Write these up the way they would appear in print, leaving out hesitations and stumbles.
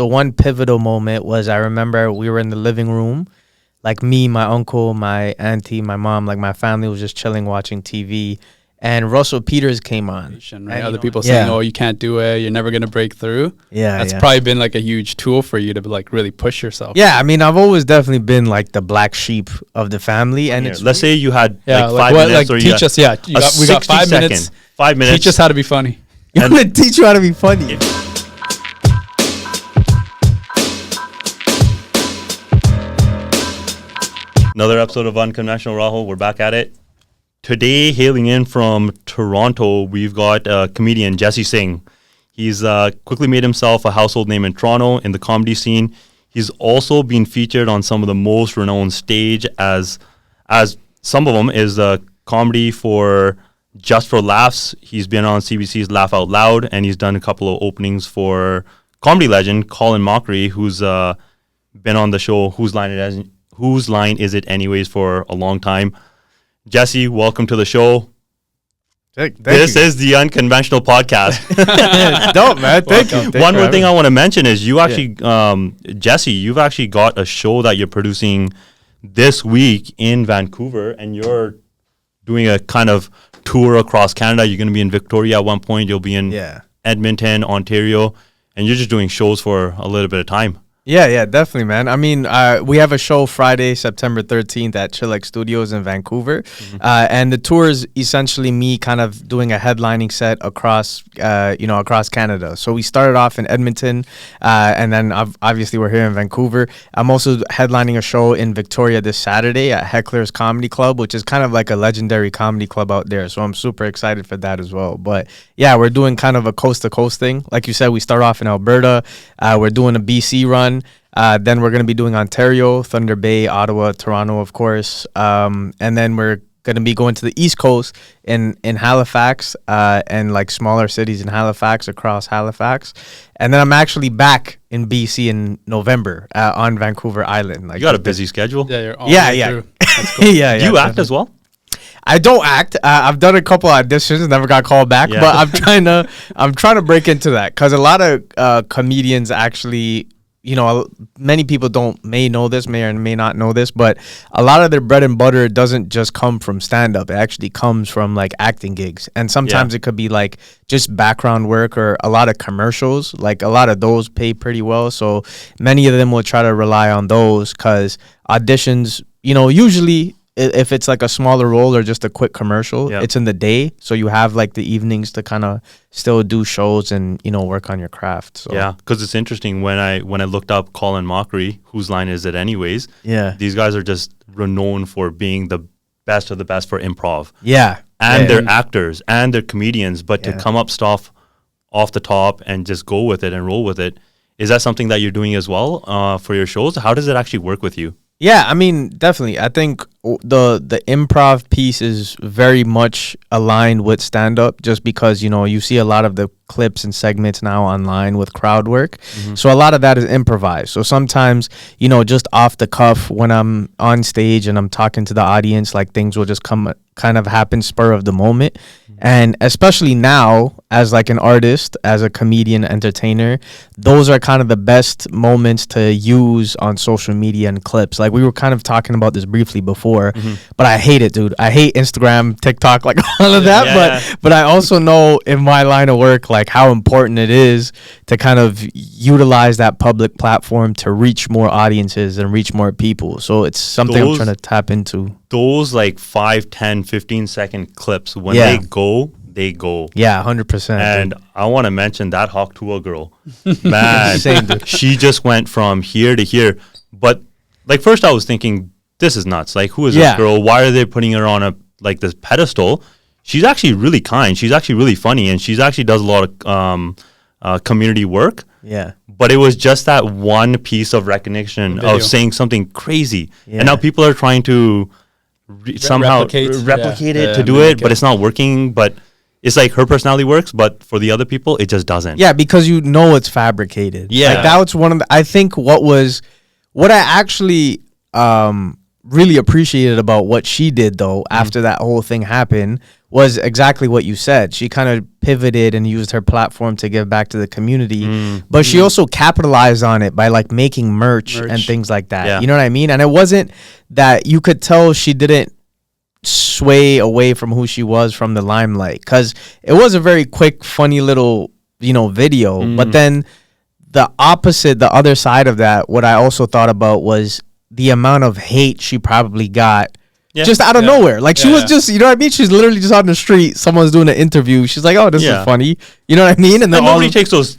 the one pivotal moment was I remember we were in the living room, like me, my uncle, my auntie, my mom, like my family was just chilling watching TV. And Russell Peters came on. Right? And, Other people saying, "Oh, you can't do it. You're never gonna break through." Yeah, that's probably been like a huge tool for you to like really push yourself. Yeah, I mean, I've always definitely been like the black sheep of the family, and let's say you had like 5 minutes, like or teach us. Yeah, we got 5 minutes. 5 minutes. Teach us how to be funny. I'm gonna teach you how to be funny. Another episode of Unconventional, Rahul. We're back at it. Today, hailing in from Toronto, we've got comedian Jesse Singh. He's quickly made himself a household name in Toronto in the comedy scene. He's also been featured on some of the most renowned stage as some of them is comedy for Just for Laughs. He's been on CBC's Laugh Out Loud, and he's done a couple of openings for comedy legend Colin Mockery, who's been on the show Whose Line Is It Anyways for a long time. Jesse, welcome to the show. This is the Unconventional podcast. Dope, man. Thank you. One more thing I want to mention is you actually, Jesse, you've actually got a show that you're producing this week in Vancouver, and you're doing a kind of tour across Canada. You're going to be in Victoria at one point. You'll be in Edmonton, Ontario, and you're just doing shows for a little bit of time. Yeah, definitely, man. I mean, we have a show Friday, September 13th at Chillax Studios in Vancouver. And the tour is essentially me kind of doing a headlining set across Canada. So we started off in Edmonton, and then obviously we're here in Vancouver. I'm also headlining a show in Victoria this Saturday at Heckler's Comedy Club, which is kind of like a legendary comedy club out there. So I'm super excited for that as well. But yeah, we're doing kind of a coast-to-coast thing. Like you said, we start off in Alberta. We're doing a BC run. Then we're going to be doing Ontario, Thunder Bay, Ottawa, Toronto, of course. And then we're going to be going to the East Coast in Halifax and like smaller cities in Halifax, across Halifax. And then I'm actually back in BC in November on Vancouver Island. Like, you got a busy schedule. Yeah, you're all yeah. That's cool. yeah. Do you act as well? I don't act. I've done a couple auditions, never got called back. But I'm trying to break into that because a lot of comedians actually, you know, many people may know this, may or may not know this, but a lot of their bread and butter doesn't just come from stand-up. It actually comes from like acting gigs, and sometimes it could be like just background work or a lot of commercials. Like a lot of those pay pretty well, so many of them will try to rely on those because auditions, you know, usually if it's like a smaller role or just a quick commercial, it's in the day, so you have like the evenings to kind of still do shows and, you know, work on your craft. So. Yeah, because it's interesting when I looked up Colin Mockery, Whose Line Is It Anyways? Yeah, these guys are just renowned for being the best of the best for improv. Yeah, and they're actors and they're comedians, but to come up stuff off the top and just go with it and roll with it, is that something that you're doing as well for your shows? How does it actually work with you? Yeah, I mean, definitely. I think the improv piece is very much aligned with stand-up just because, you know, you see a lot of the clips and segments now online with crowd work. So a lot of that is improvised. So sometimes, you know, just off the cuff when I'm on stage and I'm talking to the audience, like things will just kind of happen spur of the moment. And especially now, as like an artist, as a comedian, entertainer, those are kind of the best moments to use on social media and clips. Like we were kind of talking about this briefly before, but I hate it, dude. I hate Instagram, TikTok, like all of that. But I also know in my line of work, like how important it is to kind of utilize that public platform to reach more audiences and reach more people. So it's something I'm trying to tap into. Those like 5, 10, 15-second clips, when they go. Yeah, 100%. And I want to mention that Hawk girl. Man, she just went from here to here. But like first I was thinking, this is nuts. Like, who is this girl? Why are they putting her on this pedestal? She's actually really kind. She's actually really funny. And she's actually does a lot of community work. Yeah. But it was just that one piece of recognition of saying something crazy. Yeah. And now people are trying to somehow replicate it to do it, but it's not working. But it's like her personality works, but for the other people, it just doesn't. Yeah, because you know it's fabricated. Yeah. Like that was one of the, I think what I actually really appreciated about what she did though, after that whole thing happened, was exactly what you said. She kind of pivoted and used her platform to give back to the community, but she also capitalized on it by like making merch and things like that. Yeah. You know what I mean? And it wasn't that you could tell she didn't sway away from who she was from the limelight, because it was a very quick, funny little, video. But then the opposite, the other side of that, what I also thought about was the amount of hate she probably got just out of nowhere. Like she was just, you know what I mean? She's literally just on the street. Someone's doing an interview. She's like, "Oh, this is funny." You know what I mean? And then nobody takes those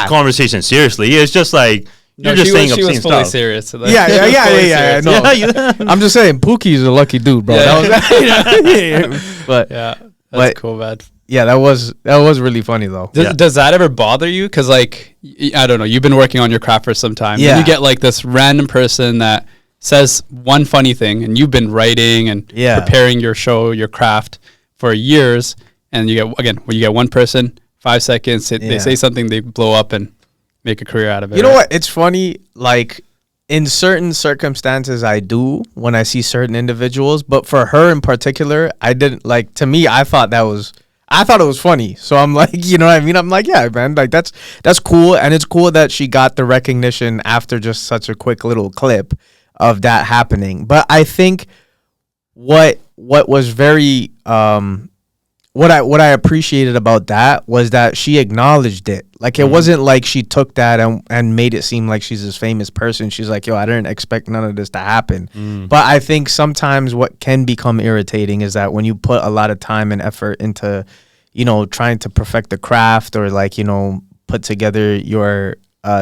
conversations seriously. It's just like, you're just saying obscene stuff. Serious. Yeah. No. I'm just saying, Pookie's a lucky dude, bro. But that's cool, man. Yeah, that was really funny though. Does that ever bother you? Because like, I don't know, you've been working on your craft for some time. Yeah. And you get like this random person that says one funny thing, and you've been writing and preparing your show, your craft for years, and you get one person, 5 seconds, they say something, they blow up and make a career out of it. You know what? It's funny, like in certain circumstances I do when I see certain individuals, but for her in particular, I didn't like, to me, I thought it was funny. So I'm like, you know what I mean? I'm like, yeah, man, like that's cool. And it's cool that she got the recognition after just such a quick little clip of that happening. But I think what was very what I appreciated about that was that she acknowledged it. Like it wasn't like she took that and made it seem like she's this famous person. She's like, yo, I didn't expect none of this to happen. But I think sometimes what can become irritating is that when you put a lot of time and effort into, trying to perfect the craft or like, put together your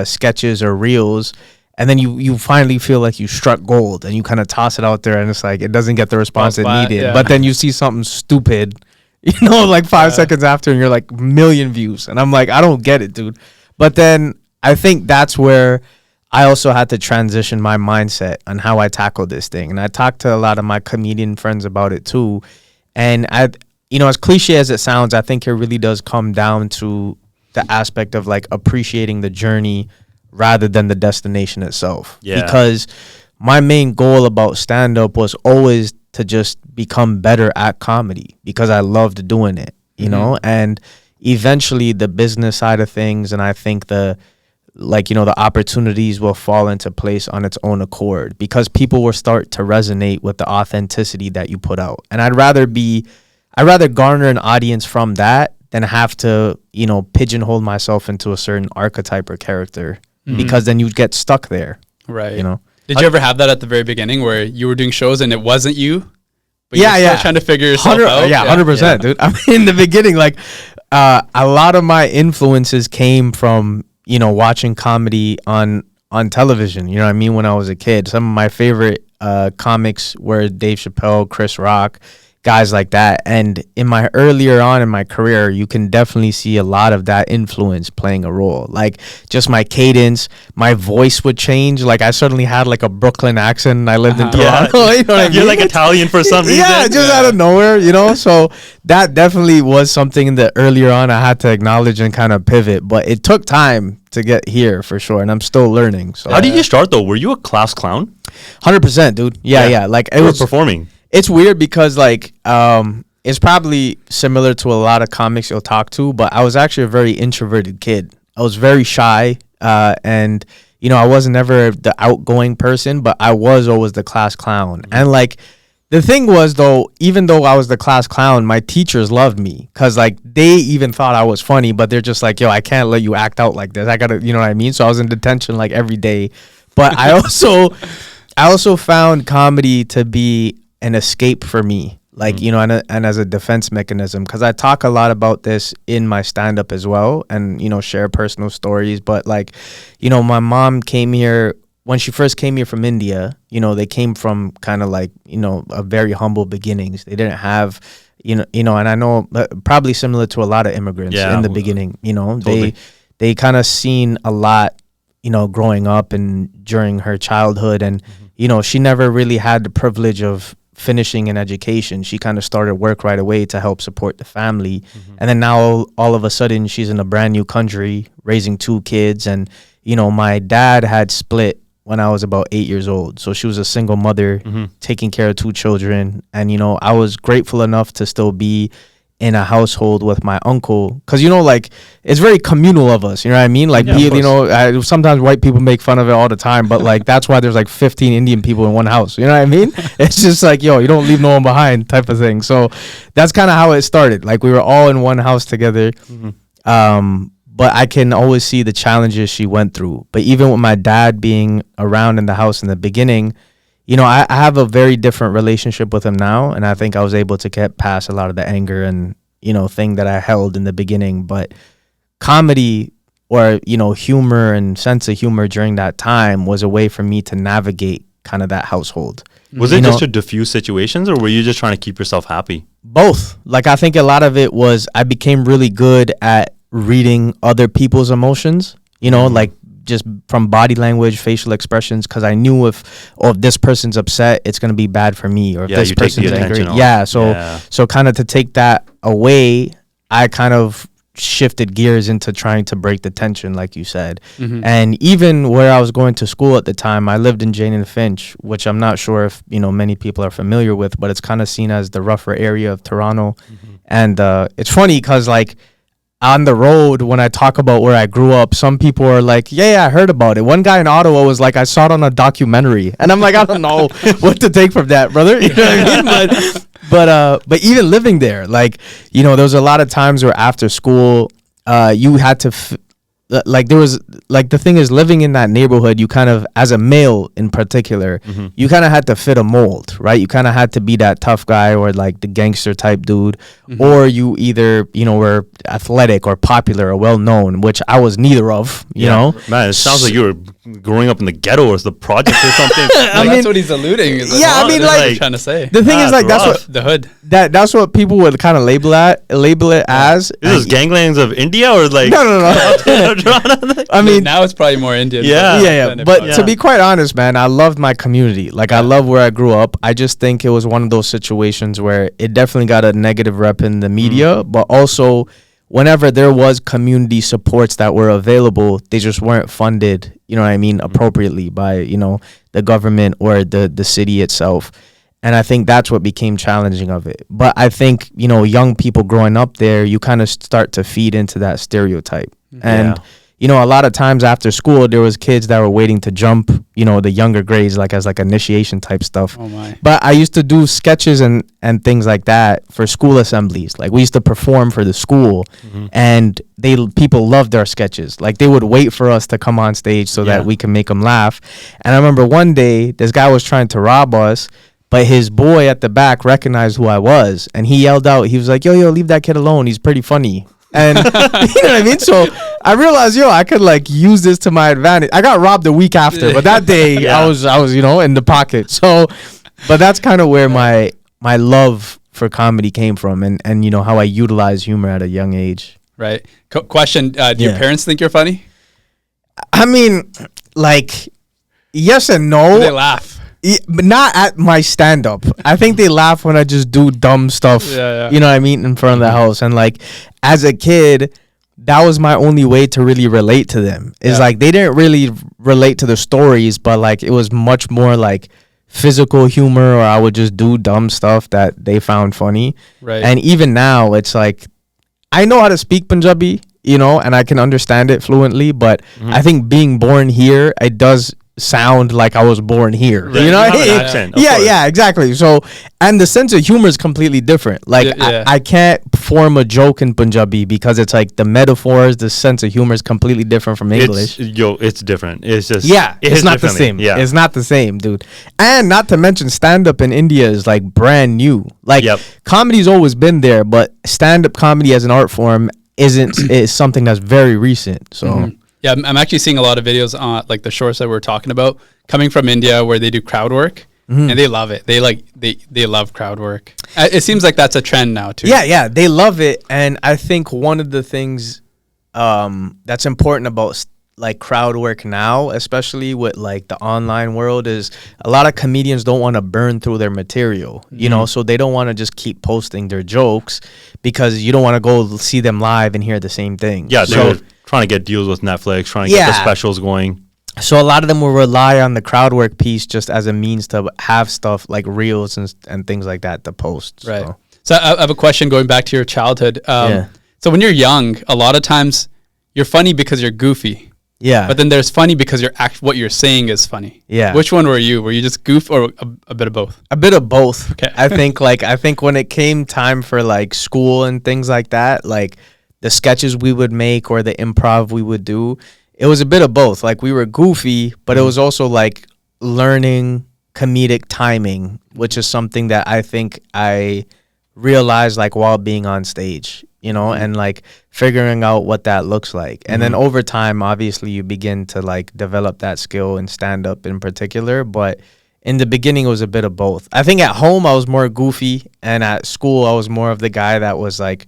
sketches or reels, and then you finally feel like you struck gold and you kind of toss it out there and it's like it doesn't get the response it needed. Yeah. But then you see something stupid, like 5 seconds after, and you're like, million views. And I'm like, I don't get it, dude. But then I think that's where I also had to transition my mindset on how I tackle this thing. And I talked to a lot of my comedian friends about it too. And as cliche as it sounds, I think it really does come down to the aspect of like appreciating the journey rather than the destination itself. Yeah. Because my main goal about stand-up was always to just become better at comedy because I loved doing it, you know? And eventually the business side of things, and I think the opportunities will fall into place on its own accord because people will start to resonate with the authenticity that you put out. And I'd rather garner an audience from that than have to, pigeonhole myself into a certain archetype or character because then you get stuck there. Right. Did you ever have that at the very beginning where you were doing shows and it wasn't you? But you're still trying to figure yourself out? Yeah, 100%, dude. I mean, in the beginning, like, a lot of my influences came from, watching comedy on television. You know what I mean? When I was a kid. Some of my favorite comics were Dave Chappelle, Chris Rock, guys like that. And earlier on in my career, you can definitely see a lot of that influence playing a role. Like just my cadence, my voice would change. Like I suddenly had like a Brooklyn accent and I lived in Toronto. You know what I mean? You're like Italian for some reason. Yeah, just out of nowhere, So that definitely was something that earlier on I had to acknowledge and kind of pivot. But it took time to get here for sure. And I'm still learning. So how did you start though? Were you a class clown? 100%, dude. Yeah. Like it was performing. It's weird because like it's probably similar to a lot of comics you'll talk to, but I was actually a very introverted kid. I was very shy and I wasn't ever the outgoing person, but I was always the class clown. And like the thing was though, even though I was the class clown, my teachers loved me because like they even thought I was funny, but they're just like, yo, I can't let you act out like this. I gotta, you know what I mean? So I was in detention like every day. But I also found comedy to be an escape for me, like, and as a defense mechanism, because I talk a lot about this in my stand-up as well and, share personal stories. But like, my mom came here, when she first came here from India, they came from kind of like, a very humble beginnings. They didn't have, and I know probably similar to a lot of immigrants in the beginning, totally. They kind of seen a lot, growing up and during her childhood. And, she never really had the privilege of finishing an education. She kind of started work right away to help support the family. And then now all of a sudden she's in a brand new country raising 2 kids. And, my dad had split when I was about 8 years old. So she was a single mother taking care of 2 children. And, I was grateful enough to still be in a household with my uncle, because like it's very communal of us, you know what I mean? Like sometimes white people make fun of it all the time, but like that's why there's like 15 Indian people in one house, you know what I mean? It's just like, you don't leave no one behind type of thing. So that's kind of how it started. Like we were all in one house together. But I can always see the challenges she went through. But even with my dad being around in the house in the beginning, I have a very different relationship with him now, and I think I was able to get past a lot of the anger and thing that I held in the beginning. But comedy or humor and sense of humor during that time was a way for me to navigate kind of that household. Was it just to diffuse situations, or were you just trying to keep yourself happy? Both. Like I think a lot of it was I became really good at reading other people's emotions, like just from body language, facial expressions, because I knew if this person's upset, it's going to be bad for me, or if this person's angry. So kind of to take that away, I kind of shifted gears into trying to break the tension, like you said. And even where I was going to school at the time, I lived in Jane and Finch, which I'm not sure if many people are familiar with, but it's kind of seen as the rougher area of Toronto. And it's funny because like on the road, when I talk about where I grew up, some people are like, yeah, I heard about it. One guy in Ottawa was like, I saw it on a documentary. And I'm like, I don't know what to take from that, brother. You know what I mean? But even living there, like, there was a lot of times where after school, you had to there was like the thing is living in that neighborhood, you kind of, as a male in particular, you kind of had to fit a mold, right? You kind of had to be that tough guy or like the gangster type dude, or you either were athletic or popular or well known, which I was neither of. You know, man, it sounds like you were growing up in the ghetto or the project or something. I mean, that's what he's alluding. I mean, like trying to say. The thing is, like, that's what the hood. That's what people would kind of label it as. Is this ganglands of India or like no. I mean, now it's probably more Indian. Yeah. But to be quite honest, man, I loved my community. Like, I love where I grew up. I just think it was one of those situations where it definitely got a negative rep in the media, but also whenever there was community supports that were available, they just weren't funded, you know what I mean, appropriately by, the government or the city itself. And I think that's what became challenging of it. But I think, young people growing up there, you kind of start to feed into that stereotype. And, a lot of times after school, there was kids that were waiting to jump, the younger grades, like as like initiation type stuff. Oh my. But I used to do sketches and things like that for school assemblies. Like, we used to perform for the school, and people loved our sketches. Like, they would wait for us to come on stage so that we can make them laugh. And I remember one day this guy was trying to rob us, but his boy at the back recognized who I was, and he yelled out, he was like, yo, leave that kid alone. He's pretty funny. And you know what I mean? So I realized, I could like use this to my advantage. I got robbed a week after, but that day I was, in the pocket. So, but that's kind of where my love for comedy came from, and how I utilize humor at a young age. Right. Question, do your parents think you're funny? I mean, like, yes and no. Do they laugh? But not at my stand-up. I think they laugh when I just do dumb stuff, you know what I mean, in front of the house. And like, as a kid, that was my only way to really relate to them. Is like, they didn't really relate to the stories, but like, it was much more like physical humor, or I would just do dumb stuff that they found funny. Right. And even now, it's like, I know how to speak Punjabi, and I can understand it fluently, but I think being born here, it does sound like I was born here. Right. You know what I mean? Accent, yeah, exactly. So, and the sense of humor is completely different. Like, I can't form a joke in Punjabi because it's like the metaphors, the sense of humor is completely different from English. It's different. It's just it's not the same. Yeah, it's not the same, dude. And not to mention, stand-up in India is like brand new. Like, comedy's always been there, but stand-up comedy as an art form is something that's very recent. So. Yeah, I'm actually seeing a lot of videos on like the shorts that we're talking about coming from India where they do crowd work, and they love it. They love crowd work. It seems like that's a trend now too. Yeah, they love it, and I think one of the things that's important about like crowd work now, especially with like the online world, is a lot of comedians don't want to burn through their material, so they don't want to just keep posting their jokes because you don't want to go see them live and hear the same thing. Yeah, so trying to get deals with Netflix, trying to get the specials going. So a lot of them will rely on the crowd work piece just as a means to have stuff like reels and things like that to post. Right. So I have a question going back to your childhood. So when you're young, a lot of times you're funny because you're goofy. Yeah. But then there's funny because what you're saying is funny. Yeah. Which one were you? Were you just goof or a bit of both? A bit of both. Okay. I think when it came time for like school and things like that, like the sketches we would make or the improv we would do, it was a bit of both. Like we were goofy, but it was also like learning comedic timing, which is something that I think I realized like while being on stage, and like figuring out what that looks like. And then over time, obviously you begin to like develop that skill in stand up in particular. But in the beginning, it was a bit of both. I think at home, I was more goofy, and at school, I was more of the guy that was like,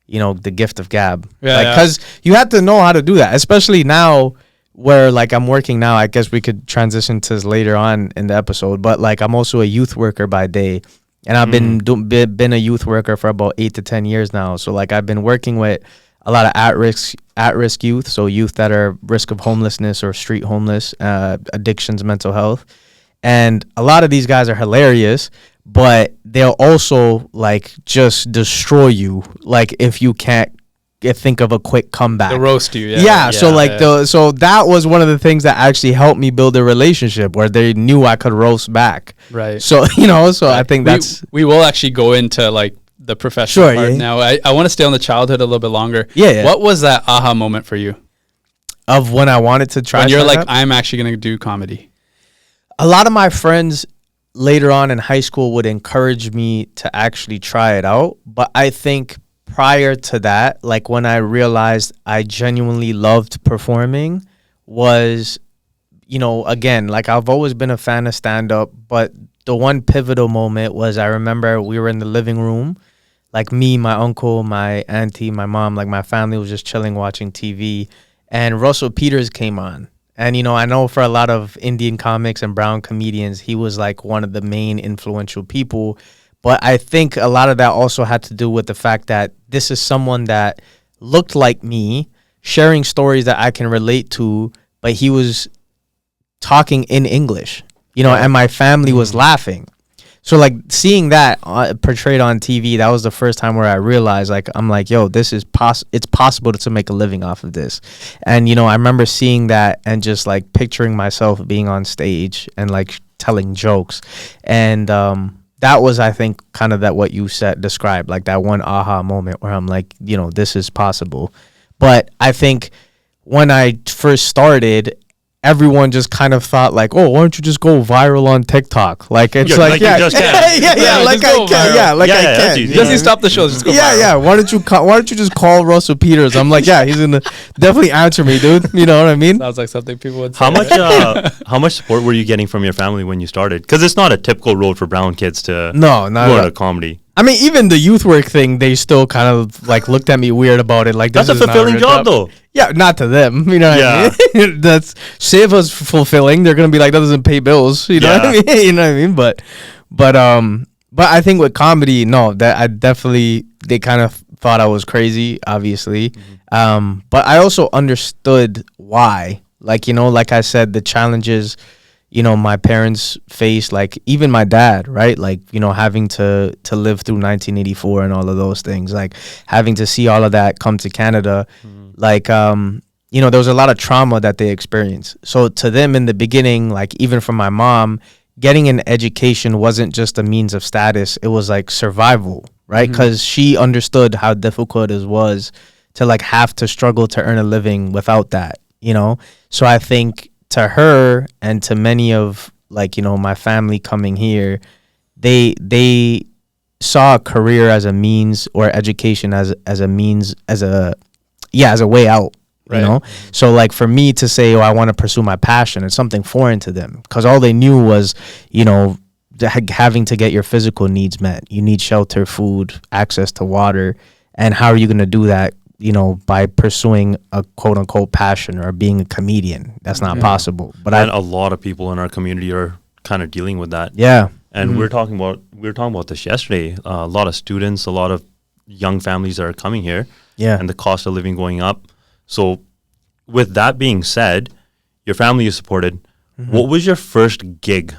the gift of gab. Because you had to know how to do that, especially now where like I'm working now. I guess we could transition to this later on in the episode, but like I'm also a youth worker by day. And I've been a youth worker for about 8 to 10 years now. So like I've been working with a lot of at-risk youth, so youth that are risk of homelessness or street homeless, addictions, mental health. And a lot of these guys are hilarious, but they'll also like just destroy you like if you can't think of a quick comeback. They'll roast you. So that was one of the things that actually helped me build a relationship where they knew I could roast back. Right. So right. I think we will actually go into like the professional part now. I want to stay on the childhood a little bit longer. Yeah. What was that aha moment for you? Of when I wanted to try. When you're like, I'm actually going to do comedy. A lot of my friends later on in high school would encourage me to actually try it out, but I think prior to that, like when I realized I genuinely loved performing was, again, like I've always been a fan of stand-up, but the one pivotal moment was I remember we were in the living room, like me, my uncle, my auntie, my mom, like my family was just chilling watching TV, and Russell Peters came on. And, I know for a lot of Indian comics and brown comedians, he was like one of the main influential people. But I think a lot of that also had to do with the fact that this is someone that looked like me, sharing stories that I can relate to, but he was talking in English, and my family was laughing. So like seeing that portrayed on TV, that was the first time where I realized like, I'm like, yo, this is it's possible to make a living off of this. And, I remember seeing that and just like picturing myself being on stage and like telling jokes. And, that was, I think, kind of that what you described, like that one aha moment where I'm like, this is possible. But I think when I first started, everyone just kind of thought like, oh, why don't you just go viral on TikTok? Like it's like you just can. I can. Does he stop the show? Just go viral. Why don't you just call Russell Peters? I'm like, yeah, he's gonna definitely answer me, dude. You know what I mean? Sounds like something people would say. How much support were you getting from your family when you started? Because it's not a typical road for brown kids to go into comedy. I mean, even the youth work thing, they still kind of like looked at me weird about it. Like, that's a fulfilling job, though. Yeah, not to them. You know what I mean? That's Shiva's fulfilling. They're gonna be like, that doesn't pay bills. You know what I mean? You know what I mean? But I think with comedy, no, that I definitely they kind of thought I was crazy, obviously. But I also understood why. Like, like I said, the challenges my parents faced, like even my dad, right? Like, having to live through 1984 and all of those things, like having to see all of that come to Canada, like, there was a lot of trauma that they experienced. So to them in the beginning, like even from my mom, getting an education wasn't just a means of status. It was like survival, right? Because she understood how difficult it was to like have to struggle to earn a living without that, So I think to her and to many of like, my family coming here, they saw a career as a means or education as a means, as a way out, right. So like for me to say, I want to pursue my passion, it's something foreign to them because all they knew was, having to get your physical needs met. You need shelter, food, access to water. And how are you going to do that? By pursuing a quote unquote passion or being a comedian. That's not possible. But a lot of people in our community are kind of dealing with that. Yeah. And we were talking about this yesterday. A lot of students, a lot of young families that are coming here. Yeah. And the cost of living going up. So with that being said, your family is supported. What was your first gig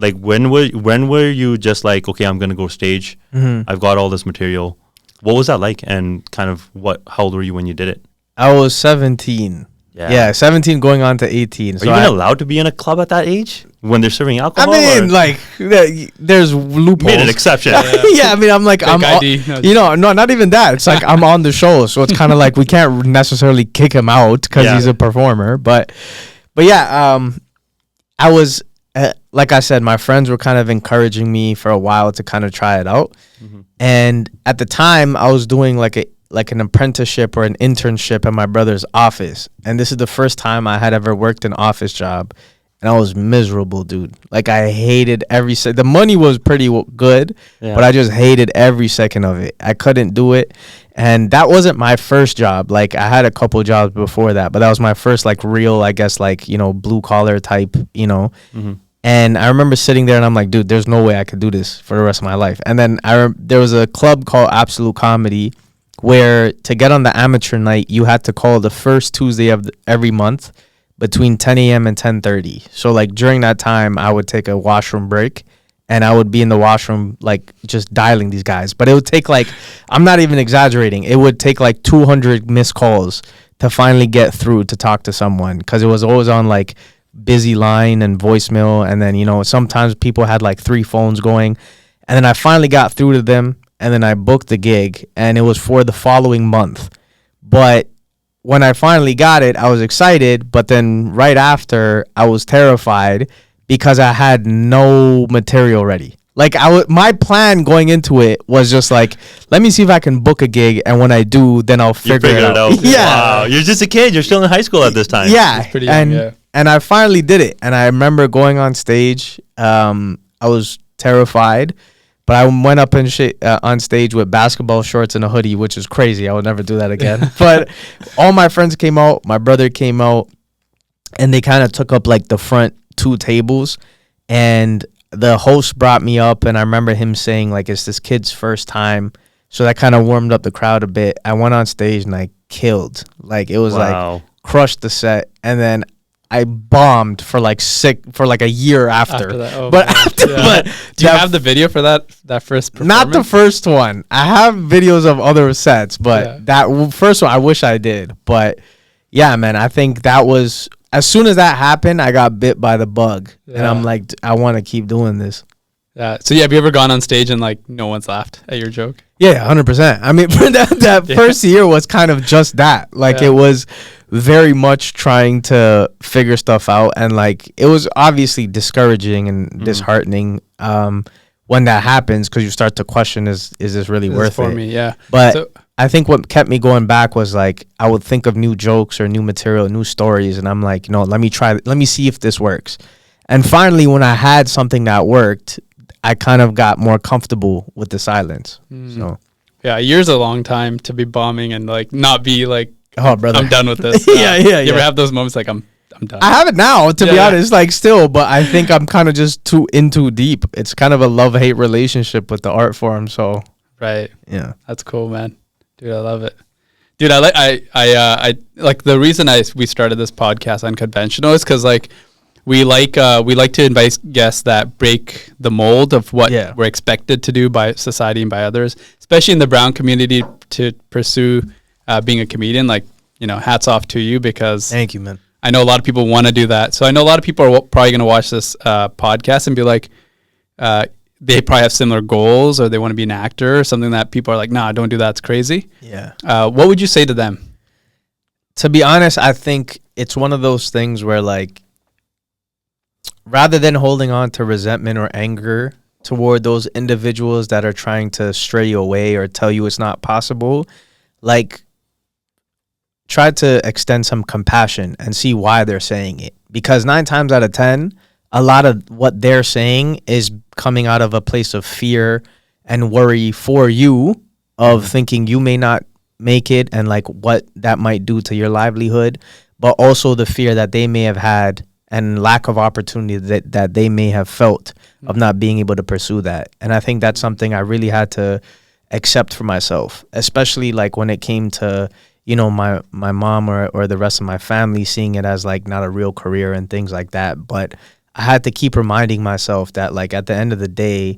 Like when were you just like, okay, I'm gonna go stage. I've got all this material. What was that like? And kind of how old were you when you did it? I was 17. Yeah, 17 going on to 18. Are you even allowed to be in a club at that age when they're serving alcohol? I mean, like, there's loopholes. Made an exception. Yeah, I mean, I'm like, no, not even that. It's like I'm on the show, so it's kind of like we can't necessarily kick him out because he's a performer. But yeah, I was, like I said, my friends were kind of encouraging me for a while to kind of try it out. And at the time, I was doing like an apprenticeship or an internship at my brother's office. And this is the first time I had ever worked an office job. And I was miserable, dude. Like, I hated every second. The money was pretty good, but I just hated every second of it. I couldn't do it. And that wasn't my first job. Like, I had a couple jobs before that, but that was my first, like, real, I guess, like, blue collar type, And I remember sitting there and I'm like, dude, there's no way I could do this for the rest of my life. And then there was a club called Absolute Comedy where to get on the amateur night, you had to call the first Tuesday of every month between 10 a.m. and 10:30. So like during that time, I would take a washroom break and I would be in the washroom like just dialing these guys. But it would take like, I'm not even exaggerating, it would take like 200 missed calls to finally get through to talk to someone because it was always on like busy line and voicemail. And then, sometimes people had like 3 phones going. And then I finally got through to them. And then I booked the gig, and it was for the following month. But when I finally got it, I was excited. But then right after, I was terrified because I had no material ready. Like my plan going into it was just like, let me see if I can book a gig, and when I do, then I'll figure it out. Yeah, wow. You're just a kid. You're still in high school at this time. Yeah, pretty young, and I finally did it. And I remember going on stage. I was terrified. But I went up on stage with basketball shorts and a hoodie, which is crazy. I would never do that again. But all my friends came out. My brother came out. And they kind of took up like the front 2 tables. And the host brought me up. And I remember him saying like, it's this kid's first time. So that kind of warmed up the crowd a bit. I went on stage and I killed. Like it was like crushed the set. And then I bombed for like a year after. But do you have the video for that first performance? Not the first one. I have videos of other sets, but that first one I wish I did. But yeah, man, I think that was as soon as that happened, I got bit by the bug, and I'm like, I want to keep doing this. Yeah. So have you ever gone on stage and like no one's laughed at your joke? Yeah, 100%. I mean, that first year was kind of just that. Like it was very much trying to figure stuff out, and like it was obviously discouraging and disheartening when that happens because you start to question, is this really worth it? Me, yeah. But I think what kept me going back was like I would think of new jokes or new material, new stories, and I'm like, let me see if this works. And finally, when I had something that worked, I kind of got more comfortable with the silence. So yeah, a year's a long time to be bombing and like not be like, oh brother, I'm done with this. You ever have those moments like I'm done? I have it now, to be honest, like still, but I think I'm kind of just too deep. It's kind of a love-hate relationship with the art form. So right, yeah, that's cool, man. Dude, I love it. Dude, I like the reason we started this podcast Unconventional is because like we like to invite guests that break the mold of what we're expected to do by society and by others, especially in the brown community, to pursue being a comedian. Like, hats off to you, because thank you, man. I know a lot of people want to do that. So I know a lot of people are probably going to watch this podcast and be like, they probably have similar goals, or they want to be an actor or something that people are like, nah, don't do that. It's crazy. Yeah. What would you say to them? To be honest, I think it's one of those things where like, rather than holding on to resentment or anger toward those individuals that are trying to stray you away or tell you it's not possible, like try to extend some compassion and see why they're saying it. Because 9 times out of 10, a lot of what they're saying is coming out of a place of fear and worry for you, of thinking you may not make it and like what that might do to your livelihood, but also the fear that they may have had and lack of opportunity that they may have felt of not being able to pursue that. And I think that's something I really had to accept for myself, especially like when it came to, my mom or the rest of my family seeing it as like not a real career and things like that. But I had to keep reminding myself that, like, at the end of the day,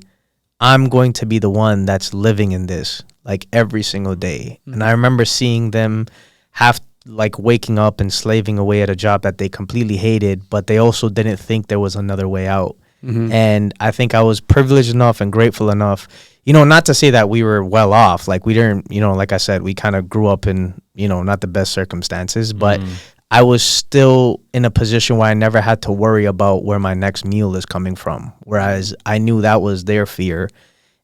I'm going to be the one that's living in this, like, every single day. And I remember seeing them have, like, waking up and slaving away at a job that they completely hated, but they also didn't think there was another way out. And I think I was privileged enough and grateful enough, you know, not to say that we were well off. Like, we didn't, you know, like I said, we kind of grew up in, you know, not the best circumstances, but I was still in a position where I never had to worry about where my next meal is coming from. Whereas I knew that was their fear.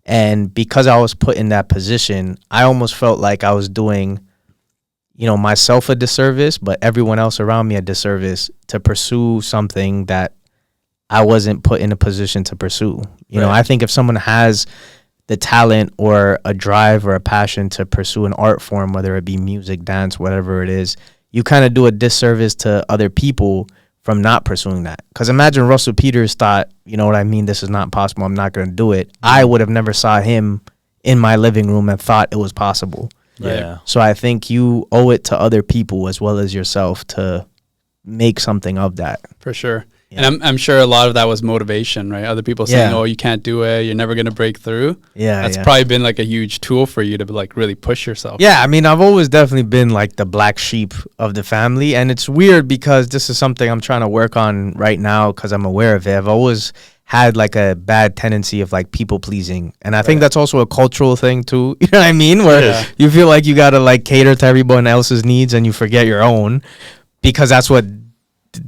And because I was put in that position, I almost felt like I was doing, you know, myself a disservice, but everyone else around me a disservice to pursue something that I wasn't put in a position to pursue. You know, I think if someone has the talent or a drive or a passion to pursue an art form, whether it be music, dance, whatever it is, you kind of do a disservice to other people from not pursuing that. Because imagine Russell Peters thought, you know what I mean, this is not possible, I'm not going to do it. I would have never saw him in my living room and thought it was possible. Yeah. So I think you owe it to other people as well as yourself to make something of that. For sure. Yeah. And I'm sure a lot of that was motivation, right? Other people saying, oh, you can't do it, you're never going to break through. That's probably been like a huge tool for you to like really push yourself. Yeah, I mean, I've always definitely been like the black sheep of the family. And it's weird because this is something I'm trying to work on right now because I'm aware of it. I've always had like a bad tendency of like people pleasing. And I think that's also a cultural thing too. You know what I mean? Where you feel like you got to like cater to everyone else's needs and you forget your own because that's what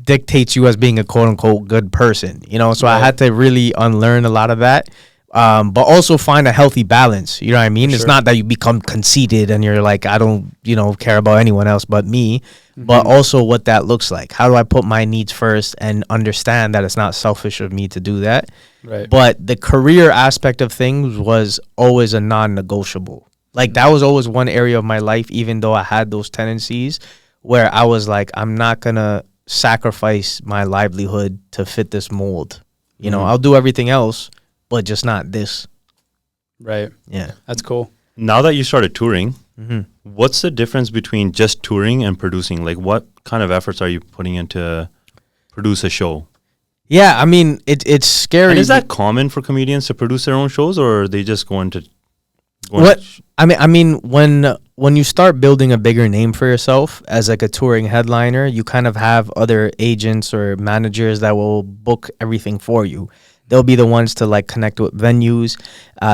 dictates you as being a quote unquote good person, you know? So I had to really unlearn a lot of that, but also find a healthy balance. You know what I mean? It's not that you become conceited and you're like, I don't, you know, care about anyone else but me, but also what that looks like. How do I put my needs first and understand that it's not selfish of me to do that? Right. But the career aspect of things was always a non-negotiable. Like that was always one area of my life, even though I had those tendencies where I was like, I'm not gonna sacrifice my livelihood to fit this mold. You know, I'll do everything else, but just not this. Right. Yeah. That's cool. Now that you started touring, what's the difference between just touring and producing? Like, what kind of efforts are you putting into produce a show? Yeah, I mean, it's scary. And is that common for comedians to produce their own shows, or are they just going to... I mean, when you start building a bigger name for yourself as like a touring headliner, you kind of have other agents or managers that will book everything for you. They'll be the ones to like connect with venues,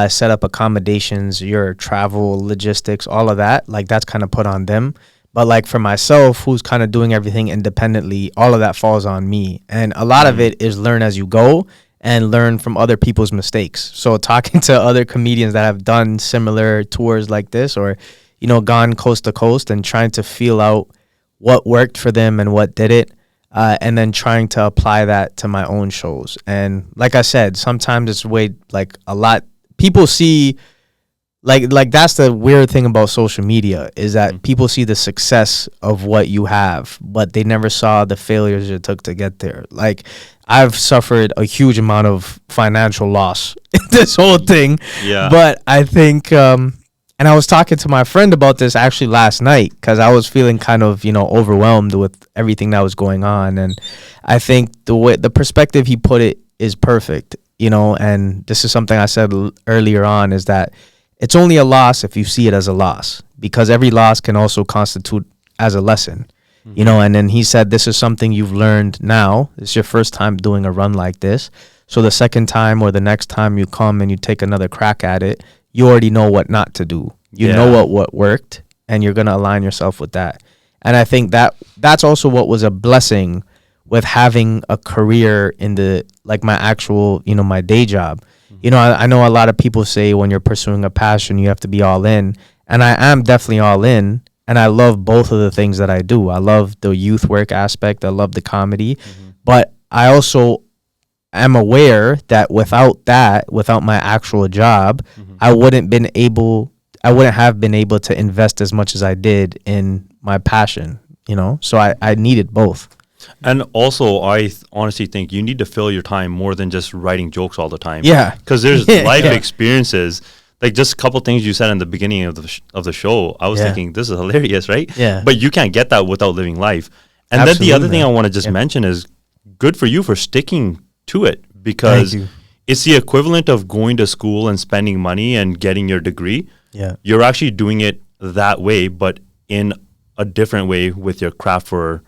set up accommodations, your travel, logistics, all of that. Like that's kind of put on them. But like for myself, who's kind of doing everything independently, all of that falls on me. And a lot of it is learn as you go and learn from other people's mistakes. So talking to other comedians that have done similar tours like this or, you know, gone coast to coast and trying to feel out what worked for them and what didn't, and then trying to apply that to my own shows. And like I said, sometimes it's way like a lot. People see like that's the weird thing about social media is that people see the success of what you have, but they never saw the failures it took to get there. Like I've suffered a huge amount of financial loss in this whole thing. Yeah. But I think, and I was talking to my friend about this actually last night because I was feeling kind of, you know, overwhelmed with everything that was going on. And I think the perspective he put it is perfect, you know, and this is something I said earlier on is that it's only a loss if you see it as a loss because every loss can also constitute as a lesson. You know, and then he said, this is something you've learned now. It's your first time doing a run like this. So the second time or the next time you come and you take another crack at it, you already know what not to do. You know what worked, and you're going to align yourself with that. And I think that's also what was a blessing with having a career in the, like my actual, you know, my day job. You know, I know a lot of people say when you're pursuing a passion, you have to be all in. And I am definitely all in. And I love both of the things that I do. I love the youth work aspect. I love the comedy. But I also am aware that without my actual job, I wouldn't have been able to invest as much as I did in my passion, you know? So I needed both. And also, I honestly think you need to fill your time more than just writing jokes all the time. Yeah. Because there's life experiences. Like just a couple things you said in the beginning of the show, I was thinking this is hilarious, right? Yeah. But you can't get that without living life. And Absolutely, then the other thing I want to just mention is good for you for sticking to it, because it's the equivalent of going to school and spending money and getting your degree. Yeah. You're actually doing it that way, but in a different way with your craft, for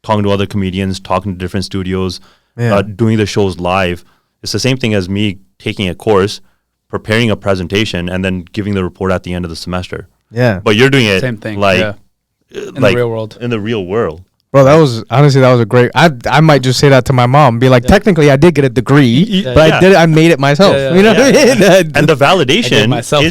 talking to other comedians, talking to different studios, doing the shows live. It's the same thing as me taking a course, preparing a presentation, and then giving the report at the end of the semester. Yeah. But you're doing it Same thing, like in the real world. In the real world. Bro, that was a great. I might just say that to my mom, be like, technically, I did get a degree, but I made it myself. You know, what I mean? And the validation is from,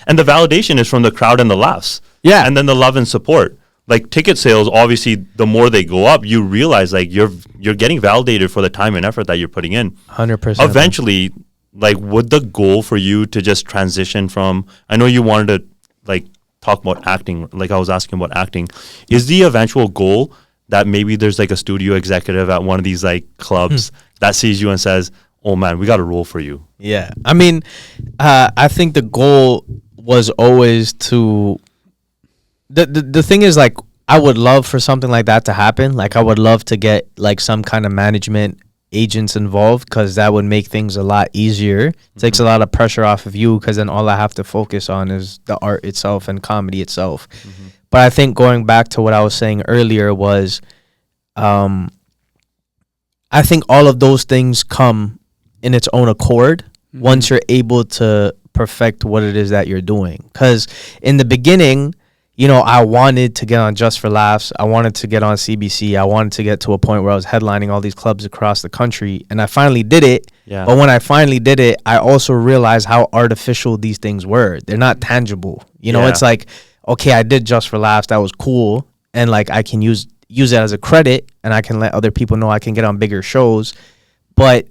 and the validation is from the crowd and the laughs. Yeah, and then the love and support. Like ticket sales, obviously, the more they go up, you realize like you're getting validated for the time and effort that you're putting in. 100%. Eventually, like, would the goal for you to just transition from? I know you wanted to like talk about acting, like I was asking about acting. Is the eventual goal that maybe there's like a studio executive at one of these like clubs that sees you and says, "Oh man, we got a role for you"? Yeah, I mean, I think the goal was always to. The thing is, like, I would love for something like that to happen. Like, I would love to get like some kind of management agents involved, because that would make things a lot easier. It takes a lot of pressure off of you, because then all I have to focus on is the art itself and comedy itself. But I think going back to what I was saying earlier was, I think all of those things come in its own accord once you're able to perfect what it is that you're doing. Because in the beginning, you know, I wanted to get on Just for Laughs. I wanted to get on CBC. I wanted to get to a point where I was headlining all these clubs across the country. And I finally did it. Yeah. But when I finally did it, I also realized how artificial these things were. They're not tangible. You know, it's like, okay, I did Just for Laughs. That was cool. And like, I can use it as a credit, and I can let other people know I can get on bigger shows. But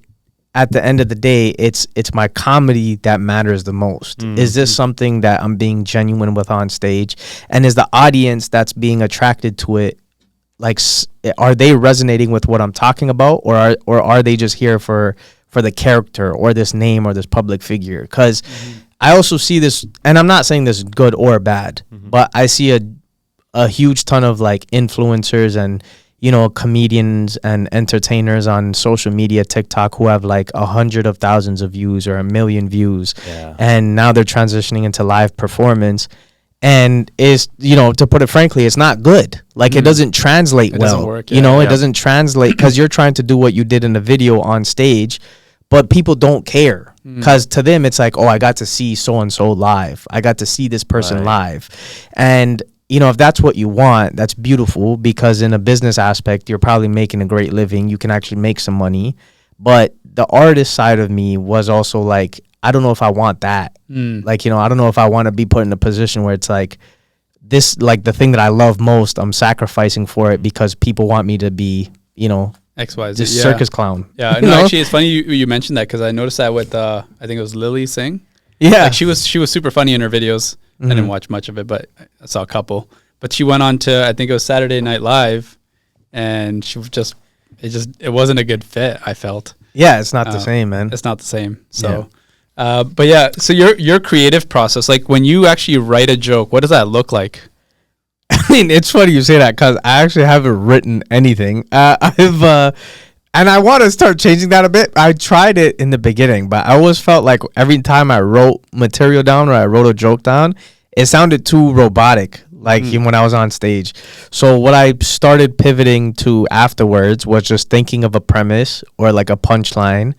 at the end of the day, it's my comedy that matters the most. Is this something that I'm being genuine with on stage? And is the audience that's being attracted to it, like, are they resonating with what I'm talking about, or are they just here for the character or this name or this public figure? Because I also see this, and I'm not saying this is good or bad, but I see a huge ton of like influencers and, you know, comedians and entertainers on social media, TikTok, who have like 100,000 of views or 1 million views. And now they're transitioning into live performance. And is, you know, to put it frankly, it's not good. Like, it doesn't translate well. Doesn't work, you know, it doesn't translate, because you're trying to do what you did in the video on stage, but people don't care. Because to them, it's like, oh, I got to see so-and-so live. I got to see this person live. And you know, if that's what you want, that's beautiful, because in a business aspect, you're probably making a great living. You can actually make some money. But the artist side of me was also like, I don't know if I want that. Like, you know, I don't know if I want to be put in a position where it's like, this, like, the thing that I love most, I'm sacrificing for it because people want me to be, you know, XYZ, this circus clown. Yeah, no, actually, it's funny you mentioned that, because I noticed that with, I think it was Lily Singh. Yeah. Like, she was super funny in her videos. I didn't watch much of it, but I saw a couple. But she went on to, I think it was Saturday Night Live, and she was it wasn't a good fit, I felt. Yeah, it's not the same, man. It's not the same. So, but yeah, so your creative process, like when you actually write a joke, what does that look like? I mean, it's funny you say that, because I actually haven't written anything. And I want to start changing that a bit. I tried it in the beginning, but I always felt like every time I wrote material down or I wrote a joke down, it sounded too robotic, like when I was on stage. So what I started pivoting to afterwards was just thinking of a premise or like a punchline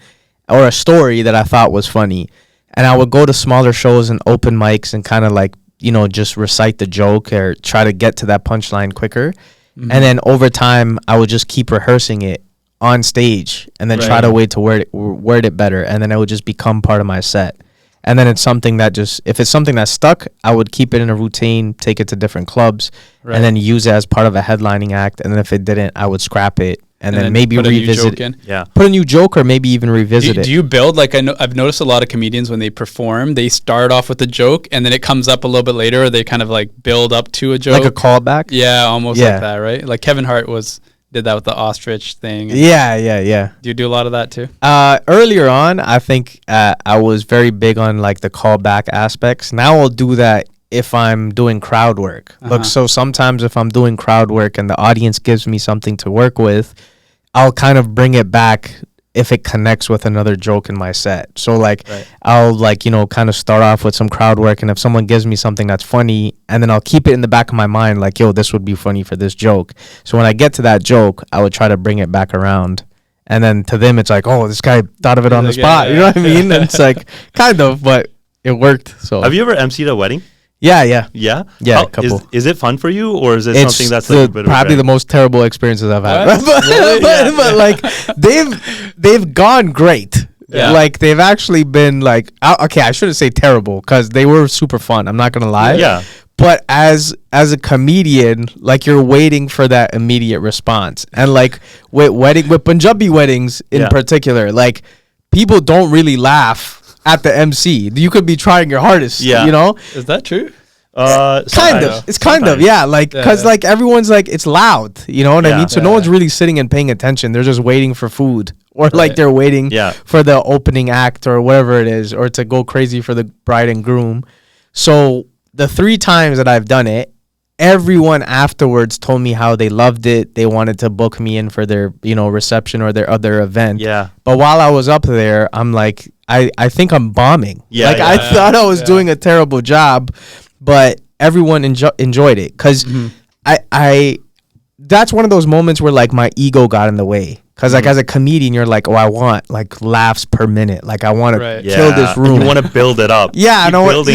or a story that I thought was funny. And I would go to smaller shows and open mics and kind of like, you know, just recite the joke or try to get to that punchline quicker. And then over time, I would just keep rehearsing it on stage and then try to wait to word it better, and then it would just become part of my set. And then it's something that just, if it's something that stuck, I would keep it in a routine, take it to different clubs, and then use it as part of a headlining act. And then if it didn't, I would scrap it and then maybe revisit it. Put a new joke, or maybe even revisit it. Do you build, like, I've noticed a lot of comedians when they perform, they start off with a joke and then it comes up a little bit later, or they kind of like build up to a joke, like a callback. Yeah, almost like that, right? Like Kevin Hart did that with the ostrich thing. Yeah. Do you do a lot of that too? Earlier on, I think I was very big on like the callback aspects. Now I'll do that if I'm doing crowd work. Look, so sometimes if I'm doing crowd work and the audience gives me something to work with, I'll kind of bring it back if it connects with another joke in my set. So like I'll like, you know, kind of start off with some crowd work, and if someone gives me something that's funny, and then I'll keep it in the back of my mind like, yo, this would be funny for this joke. So when I get to that joke, I would try to bring it back around. And then to them, it's like, oh, this guy thought of it on the spot. You know what I mean? And it's like, kind of, but it worked. So have you ever emceed a wedding? Yeah. Yeah? Yeah, a couple. Is it fun for you, or is it It's something that's like a bit of probably a the most terrible experiences I've had. but like they've gone great. Yeah. Like they've actually been like, okay, I shouldn't say terrible because they were super fun. I'm not gonna lie. Yeah. But as a comedian, like you're waiting for that immediate response, and like with Punjabi weddings in particular, like people don't really laugh at the MC. You could be trying your hardest. Yeah. You know. Is that true? Kind of. It's kind of, yeah. Like, because like everyone's like, it's loud. You know what I mean? So no one's really sitting and paying attention. They're just waiting for food, or like they're waiting for the opening act or whatever it is, or to go crazy for the bride and groom. So the 3 times that I've done it, everyone afterwards told me how they loved it. They wanted to book me in for their, you know, reception or their other event. Yeah. But while I was up there, I'm like, I think I'm bombing. Yeah. Like I thought I was doing a terrible job, but everyone enjoyed it because I that's one of those moments where like my ego got in the way. Because like as a comedian, you're like, oh, I want like laughs per minute. Like I want to kill this room. And you want to build it up. I don't want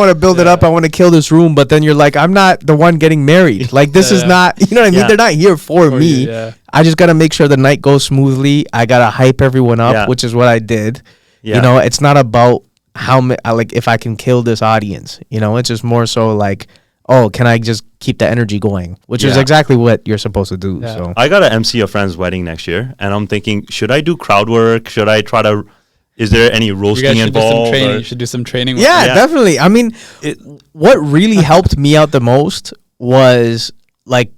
to build it up. I want to kill this room. But then you're like, I'm not the one getting married. Like this is not, you know what I mean? They're not here for me. I just got to make sure the night goes smoothly. I got to hype everyone up, which is what I did. You know, it's not about like if I can kill this audience. You know, it's just more so like, oh, can I just keep the energy going? Which is exactly what you're supposed to do. So I got to MC a friend's wedding next year, and I'm thinking, should I do crowd work? Should I try to? Is there any roasting involved? You should do some training. Yeah, definitely. I mean, what really helped me out the most was like,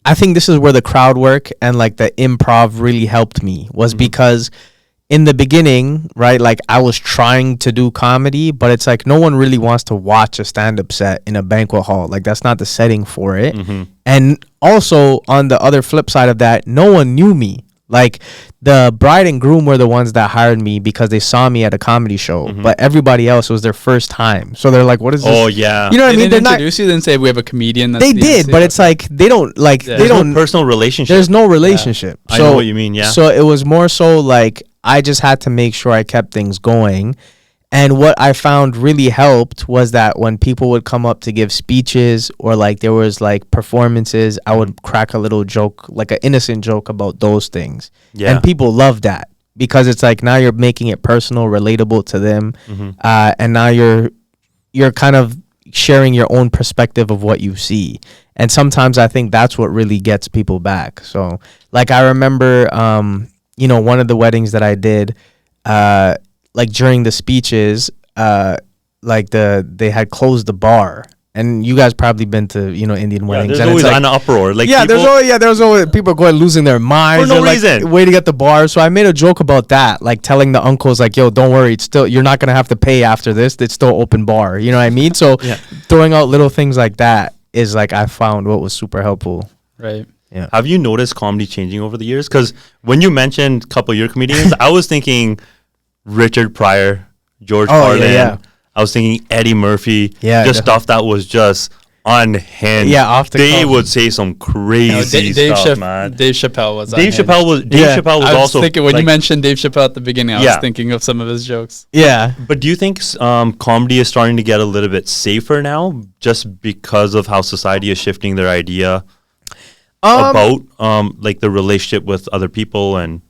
I think this is where the crowd work and like the improv really helped me was because in the beginning, right, like I was trying to do comedy, but it's like no one really wants to watch a stand-up set in a banquet hall. Like that's not the setting for it. And also on the other flip side of that, no one knew me. Like the bride and groom were the ones that hired me because they saw me at a comedy show, but everybody else was their first time. So they're like, what is this? Oh yeah. You know what I mean? They didn't introduce you, then say we have a comedian. That's they did, but it's like they don't like they don't no personal relationship. There's no relationship. I know what you mean, So it was more so like I just had to make sure I kept things going. And what I found really helped was that when people would come up to give speeches or like there was like performances, I would crack a little joke, like an innocent joke about those things. Yeah. And people love that because it's like now you're making it personal, relatable to them. And now you're kind of sharing your own perspective of what you see. And sometimes I think that's what really gets people back. So like I remember, you know, one of the weddings that I did, like during the speeches, like they had closed the bar, and you guys probably been to, you know, Indian weddings. There's always an uproar. Like there's always people going losing their minds for no reason, like, waiting at the bar. So I made a joke about that, like telling the uncles like, yo, don't worry, it's still, you're not gonna have to pay after this. It's still open bar. You know what I mean? So throwing out little things like that is like I found what was super helpful. Right. Yeah. Have you noticed comedy changing over the years? Because when you mentioned a couple of your comedians, I was thinking Richard Pryor, George Carlin. I was thinking Eddie Murphy. Yeah, just stuff that was just unhinged. Yeah, off the They would say some crazy stuff, man. Dave Chappelle was. Dave Chappelle was I was also thinking when you mentioned Dave Chappelle at the beginning, I was thinking of some of his jokes. Yeah, but do you think comedy is starting to get a little bit safer now, just because of how society is shifting their idea about like the relationship with other people? And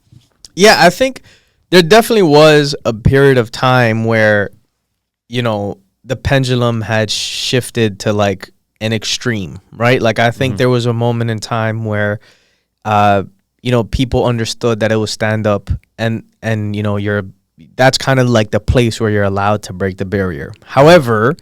yeah, I think there definitely was a period of time where, you know, the pendulum had shifted to like an extreme, right? Like I think there was a moment in time where, you know, people understood that it was stand up, and you know, that's kind of like the place where you're allowed to break the barrier. However,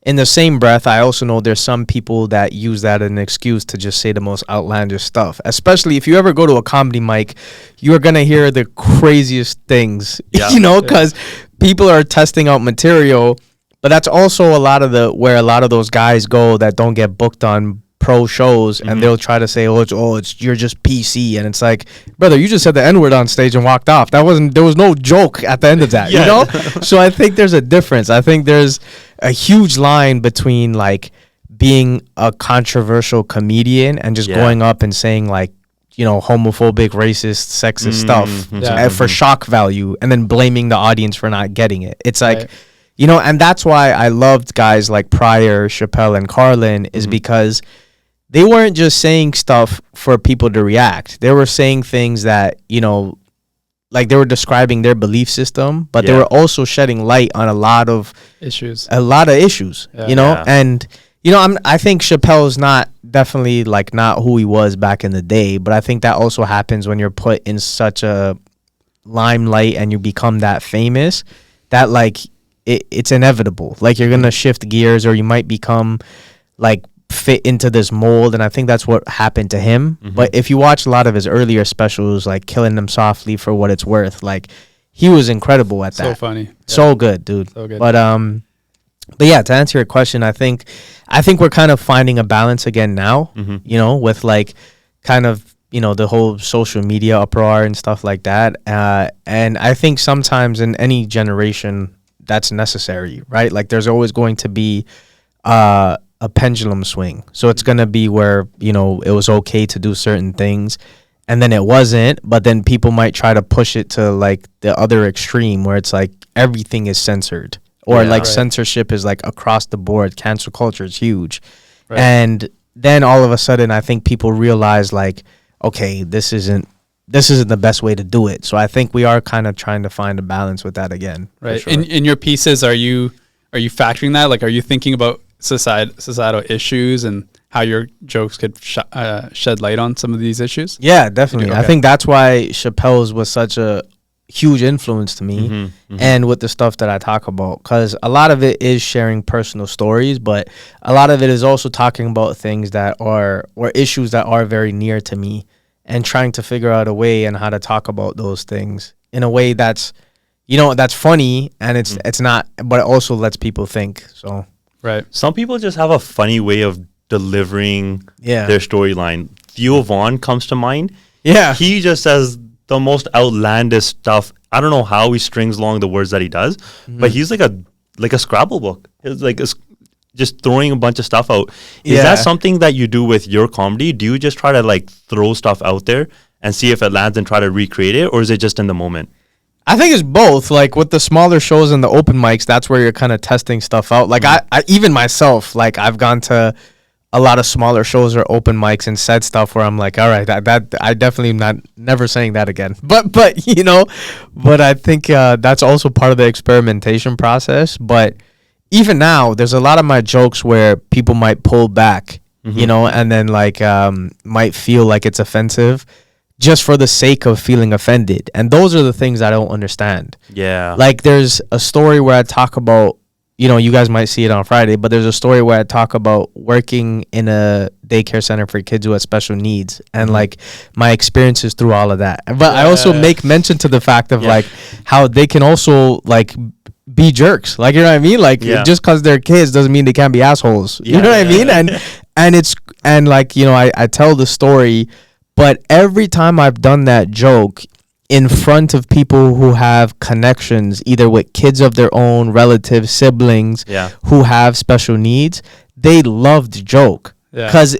in the same breath, I also know there's some people that use that as an excuse to just say the most outlandish stuff. Especially if you ever go to a comedy mic, you're going to hear the craziest things, you know, because people are testing out material. But that's also a lot of where a lot of those guys go that don't get booked on pro shows, and they'll try to say, it's you're just PC, and it's like, brother, you just said the N-word on stage and walked off. There was no joke at the end of that, you know. So I think there's a difference. I think there's a huge line between like being a controversial comedian and just going up and saying like, you know, homophobic, racist, sexist stuff for shock value, and then blaming the audience for not getting it. It's like, you know, and that's why I loved guys like Pryor, Chappelle, and Carlin, is because they weren't just saying stuff for people to react. They were saying things that, you know, like they were describing their belief system, but they were also shedding light on a lot of issues, you know, and you know, I think Chappelle's definitely not who he was back in the day, but I think that also happens when you're put in such a limelight and you become that famous that like it's inevitable. Like you're gonna shift gears, or you might become like fit into this mold, and I think that's what happened to him. But if you watch a lot of his earlier specials, like Killing Them Softly, For What It's Worth, like he was incredible at that. So funny, so good, dude. So good. But yeah, to answer your question, I think we're kind of finding a balance again now, you know, with like kind of, you know, the whole social media uproar and stuff like that. And I think sometimes in any generation that's necessary, right? Like there's always going to be a pendulum swing. So it's going to be where, you know, it was okay to do certain things and then it wasn't, but then people might try to push it to like the other extreme where it's like everything is censored. Or censorship is like across the board. Cancel culture is huge. Right. And then all of a sudden, I think people realize like, okay, this isn't the best way to do it. So I think we are kind of trying to find a balance with that again. Right. Sure. In your pieces, are you factoring that? Like, are you thinking about societal issues and how your jokes could shed light on some of these issues? Yeah, definitely. Okay. I think that's why Chappelle's was such a huge influence to me and with the stuff that I talk about, because a lot of it is sharing personal stories, but a lot of it is also talking about things that are or issues that are very near to me and trying to figure out a way and how to talk about those things in a way that's, you know, that's funny and it's not, but it also lets people think. So right, some people just have a funny way of delivering their storyline. Theo Vaughn comes to mind. He just says the most outlandish stuff. I don't know how he strings along the words that he does, but he's like a Scrabble book. It's like just throwing a bunch of stuff out. Is that something that you do with your comedy? Do you just try to like throw stuff out there and see if it lands and try to recreate it, or is it just in the moment? I think it's both. Like with the smaller shows and the open mics, that's where you're kind of testing stuff out. Like I even myself, like I've gone to a lot of smaller shows or open mics and said stuff where I'm like, all right, that I definitely never saying that again. But you know, but I think that's also part of the experimentation process. But even now, there's a lot of my jokes where people might pull back, you know, and then like might feel like it's offensive just for the sake of feeling offended. And those are the things I don't understand. Yeah. Like there's a story where I talk about, you know, you guys might see it on Friday, but there's a story where I talk about working in a daycare center for kids who have special needs and like my experiences through all of that. But I also make mention to the fact of like how they can also like be jerks. Like, you know what I mean? Like just because they're kids doesn't mean they can't be assholes. You know what I mean? And like, you know, I tell the story, but every time I've done that joke in front of people who have connections, either with kids of their own, relatives, siblings, who have special needs, they love the joke because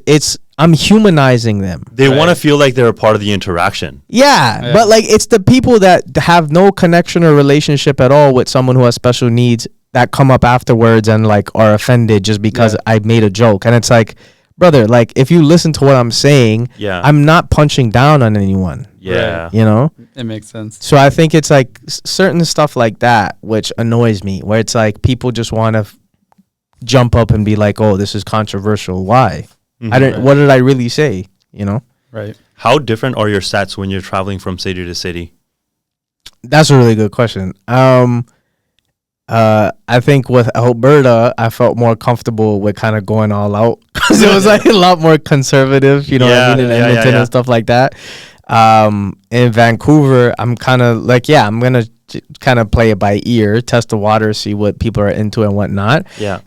I'm humanizing them. They want to feel like they're a part of the interaction. Yeah, but like it's the people that have no connection or relationship at all with someone who has special needs that come up afterwards and like are offended just because I made a joke. And it's like, brother, like if you listen to what I'm saying, I'm not punching down on anyone. Yeah. You know? It makes sense. So I think it's like certain stuff like that, which annoys me, where it's like people just want to jump up and be like, oh, this is controversial. Why? What did I really say? You know? Right. How different are your sets when you're traveling from city to city? That's a really good question. I think with Alberta, I felt more comfortable with kind of going all out because it was like a lot more conservative, you know what I mean, in Edmonton and stuff like that. In Vancouver, I'm kind of like, I'm going to kind of play it by ear, test the water, see what people are into and whatnot. Yeah.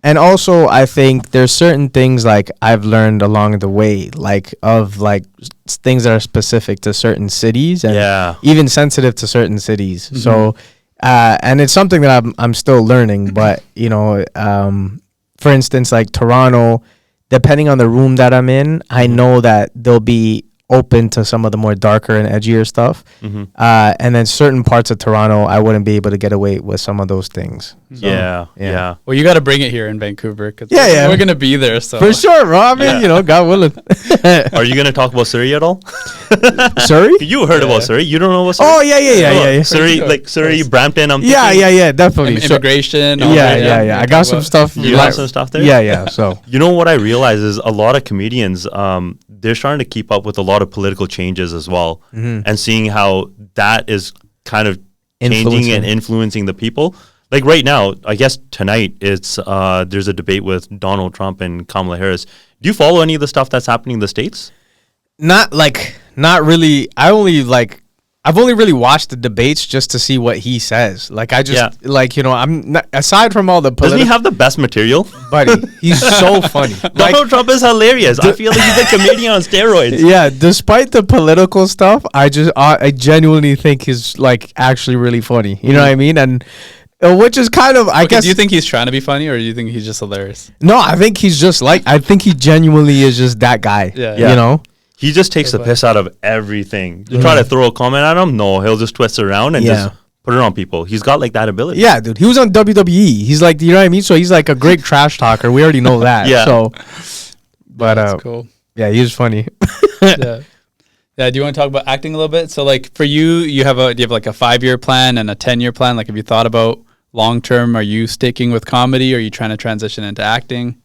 And also, I think there's certain things like I've learned along the way, like of like things that are specific to certain cities and even sensitive to certain cities. Mm-hmm. So, and it's something that I'm still learning. But you know, for instance, like Toronto, depending on the room that I'm in, I know that they'll be open to some of the more darker and edgier stuff. Mm-hmm. And then certain parts of Toronto, I wouldn't be able to get away with some of those things. So, yeah. Well, you got to bring it here in Vancouver. Cause we're going to be there. So for sure, bro. I mean, you know, God willing. Are you going to talk about Surrey at all? Surrey? You heard about Surrey. You don't know about Surrey? Oh, yeah. Surrey, like Surrey, Brampton. Yeah, definitely. Immigration. Yeah. I got some stuff. You got some stuff there? Yeah. So, you know what I realize is a lot of comedians, they're trying to keep up with a lot of political changes as well, and seeing how that is kind of changing and influencing the people. Like right now, I guess tonight it's there's a debate with Donald Trump and Kamala Harris. Do you follow any of the stuff that's happening in the States? Not really. I've only really watched the debates just to see what he says. Like I just like, you know, I'm not, aside from all the doesn't he have the best material? Buddy, he's so funny. Donald Trump is hilarious. I feel like he's a comedian on steroids. Yeah, despite the political stuff, I genuinely think he's like actually really funny. You know what I mean? And which is kind of, I guess. Do you think he's trying to be funny, or do you think he's just hilarious? No, I think he's just like, I think he genuinely is just that guy. Yeah. You know? He just takes the piss out of everything. You try to throw a comment at him, no, he'll just twist it around and just put it on people. He's got like that ability. Yeah, dude. He was on WWE. He's like, you know what I mean? So he's like a great trash talker. We already know that. Yeah. So, but that's cool. Yeah, he was funny. Yeah. Do you want to talk about acting a little bit? So like for you, do you have like a 5-year plan and a 10-year plan? Like have you thought about long term? Are you sticking with comedy? Or are you trying to transition into acting?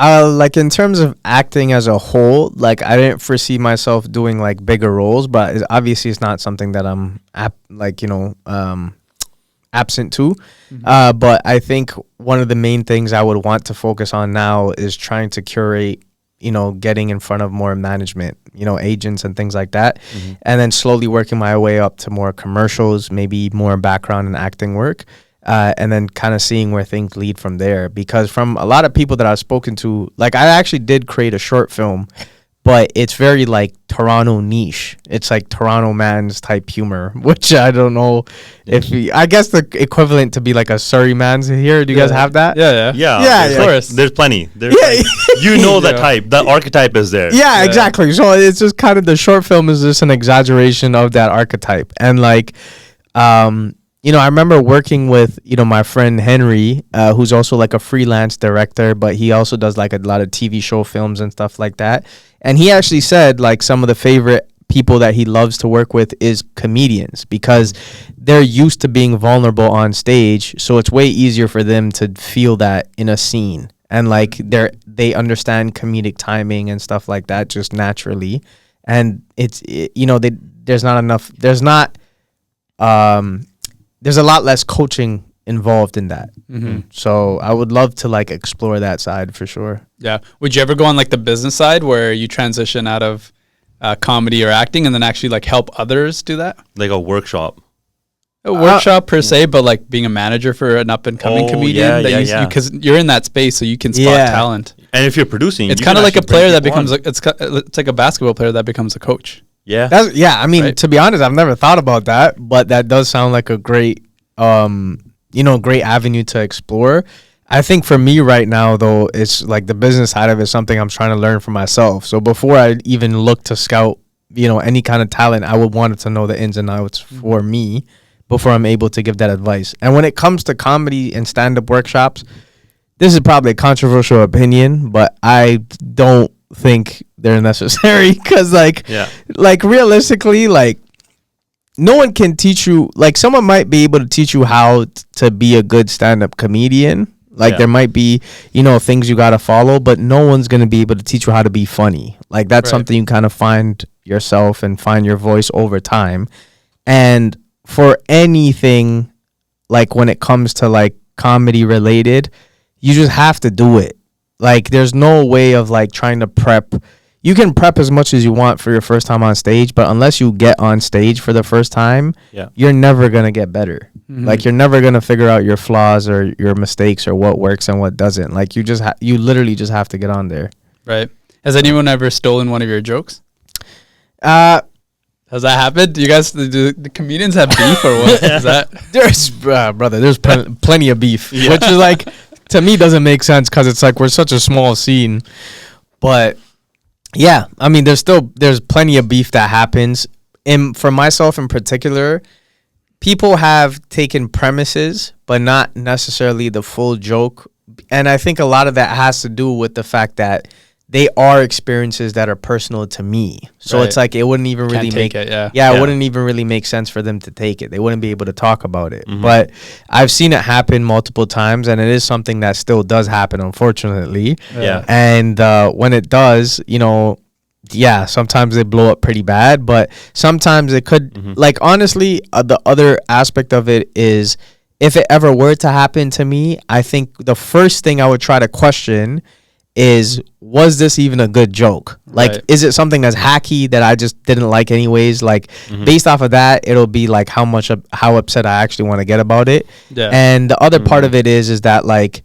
Like in terms of acting as a whole, like I didn't foresee myself doing like bigger roles, but obviously it's not something that I'm absent to. But I think one of the main things I would want to focus on now is trying to curate, you know, getting in front of more management, you know, agents and things like that. And then slowly working my way up to more commercials, maybe more background in acting work. And then kind of seeing where things lead from there. Because from a lot of people that I've spoken to, like I actually did create a short film, but it's very like Toronto niche. It's like Toronto man's type humor, which I don't know if I guess the equivalent to be like a Surrey man's here. Do you guys have that? Yeah. Of course. There's plenty. You know the type. The archetype is there. Yeah, exactly. So it's just kind of the short film is just an exaggeration of that archetype. And like, you know, I remember working with, you know, my friend Henry, who's also like a freelance director, but he also does like a lot of TV show films and stuff like that. And he actually said like some of the favorite people that he loves to work with is comedians because they're used to being vulnerable on stage. So it's way easier for them to feel that in a scene. And like they understand comedic timing and stuff like that just naturally. And you know, there's a lot less coaching involved in that. So I would love to like explore that side for sure. Yeah. Would you ever go on like the business side where you transition out of comedy or acting and then actually like help others do that? Like a workshop. A workshop per se, but like being a manager for an up and coming comedian because you're in that space, so you can spot talent. And if you're producing, it's kind of like a player that becomes it's like a basketball player that becomes a coach. Yeah. I mean, to be honest, I've never thought about that, but that does sound like a great, great avenue to explore. I think for me right now, though, it's like the business side of it is something I'm trying to learn for myself. So before I even look to scout, you know, any kind of talent, I would want to know the ins and outs for me before I'm able to give that advice. And when it comes to comedy and stand-up workshops, this is probably a controversial opinion, but I don't think they're necessary because like realistically, like no one can teach you, like someone might be able to teach you how to be a good stand-up comedian. Like there might be, you know, things you got to follow, but no one's going to be able to teach you how to be funny. Like that's something you kind of find yourself and find your voice over time. And for anything, like when it comes to like comedy related, you just have to do it. Like there's no way of like trying to prep you can prep as much as you want for your first time on stage, but unless you get on stage for the first time, you're never going to get better. Like, you're never going to figure out your flaws or your mistakes or what works and what doesn't. Like, you just you literally just have to get on there. Right. Has anyone ever stolen one of your jokes? Has that happened? Do you guys, do the comedians have beef or what? Is that? There's, brother, there's plenty of beef, which is like, to me, doesn't make sense because it's like we're such a small scene. But yeah, I mean, there's plenty of beef that happens. And for myself in particular, people have taken premises, but not necessarily the full joke. And I think a lot of that has to do with the fact that they are experiences that are personal to me. So it's like, it wouldn't even really make it. It wouldn't even really make sense for them to take it. They wouldn't be able to talk about it. But I've seen it happen multiple times, and it is something that still does happen, unfortunately. And when it does, you know, sometimes they blow up pretty bad, but sometimes it could, like, honestly, the other aspect of it is, if it ever were to happen to me, I think the first thing I would try to question is, was this even a good joke? Like, is it something that's hacky that I just didn't like anyways? Like, based off of that, it'll be like how upset I actually want to get about it. And the other part of it is that, like,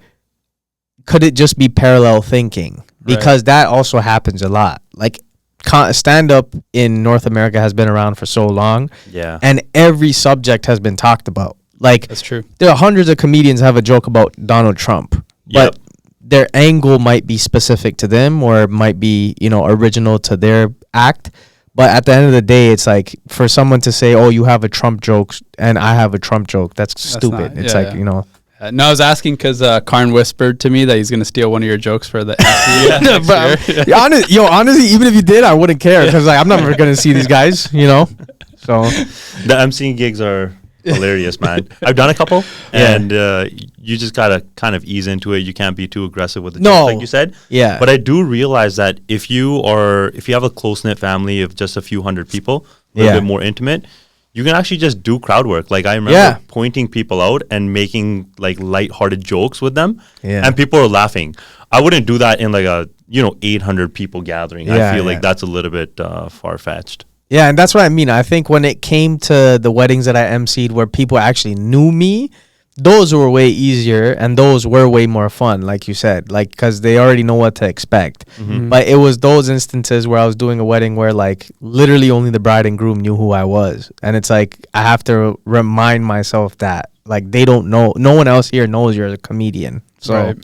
could it just be parallel thinking? Because that also happens a lot. Like, stand-up in North America has been around for so long. And every subject has been talked about. Like, that's true. There are hundreds of comedians have a joke about Donald Trump. But their angle might be specific to them, or might be, you know, original to their act. But at the end of the day, it's like, for someone to say, oh, you have a Trump joke and I have a Trump joke, that's stupid. It's like, you know. No, I was asking because Karn whispered to me that he's going to steal one of your jokes for the MC. Honestly, even if you did, I wouldn't care, because like, I'm never going to see these guys, you know. So the MCing gigs are hilarious, man. I've done a couple, and you just gotta kind of ease into it. You can't be too aggressive with the jokes, like you said. But I do realize that if you have a close knit family of just a few hundred people, a little bit more intimate, you can actually just do crowd work. Like, I remember pointing people out and making like lighthearted jokes with them, and people are laughing. I wouldn't do that in like a 800 people gathering. I feel like that's a little bit far fetched. Yeah, and that's what I mean. I think when it came to the weddings that I emceed where people actually knew me, those were way easier, and those were way more fun, like you said, like, because they already know what to expect. But it was those instances where I was doing a wedding where, like, literally only the bride and groom knew who I was. And it's like, I have to remind myself that, like, they don't know. No one else here knows you're a comedian. So,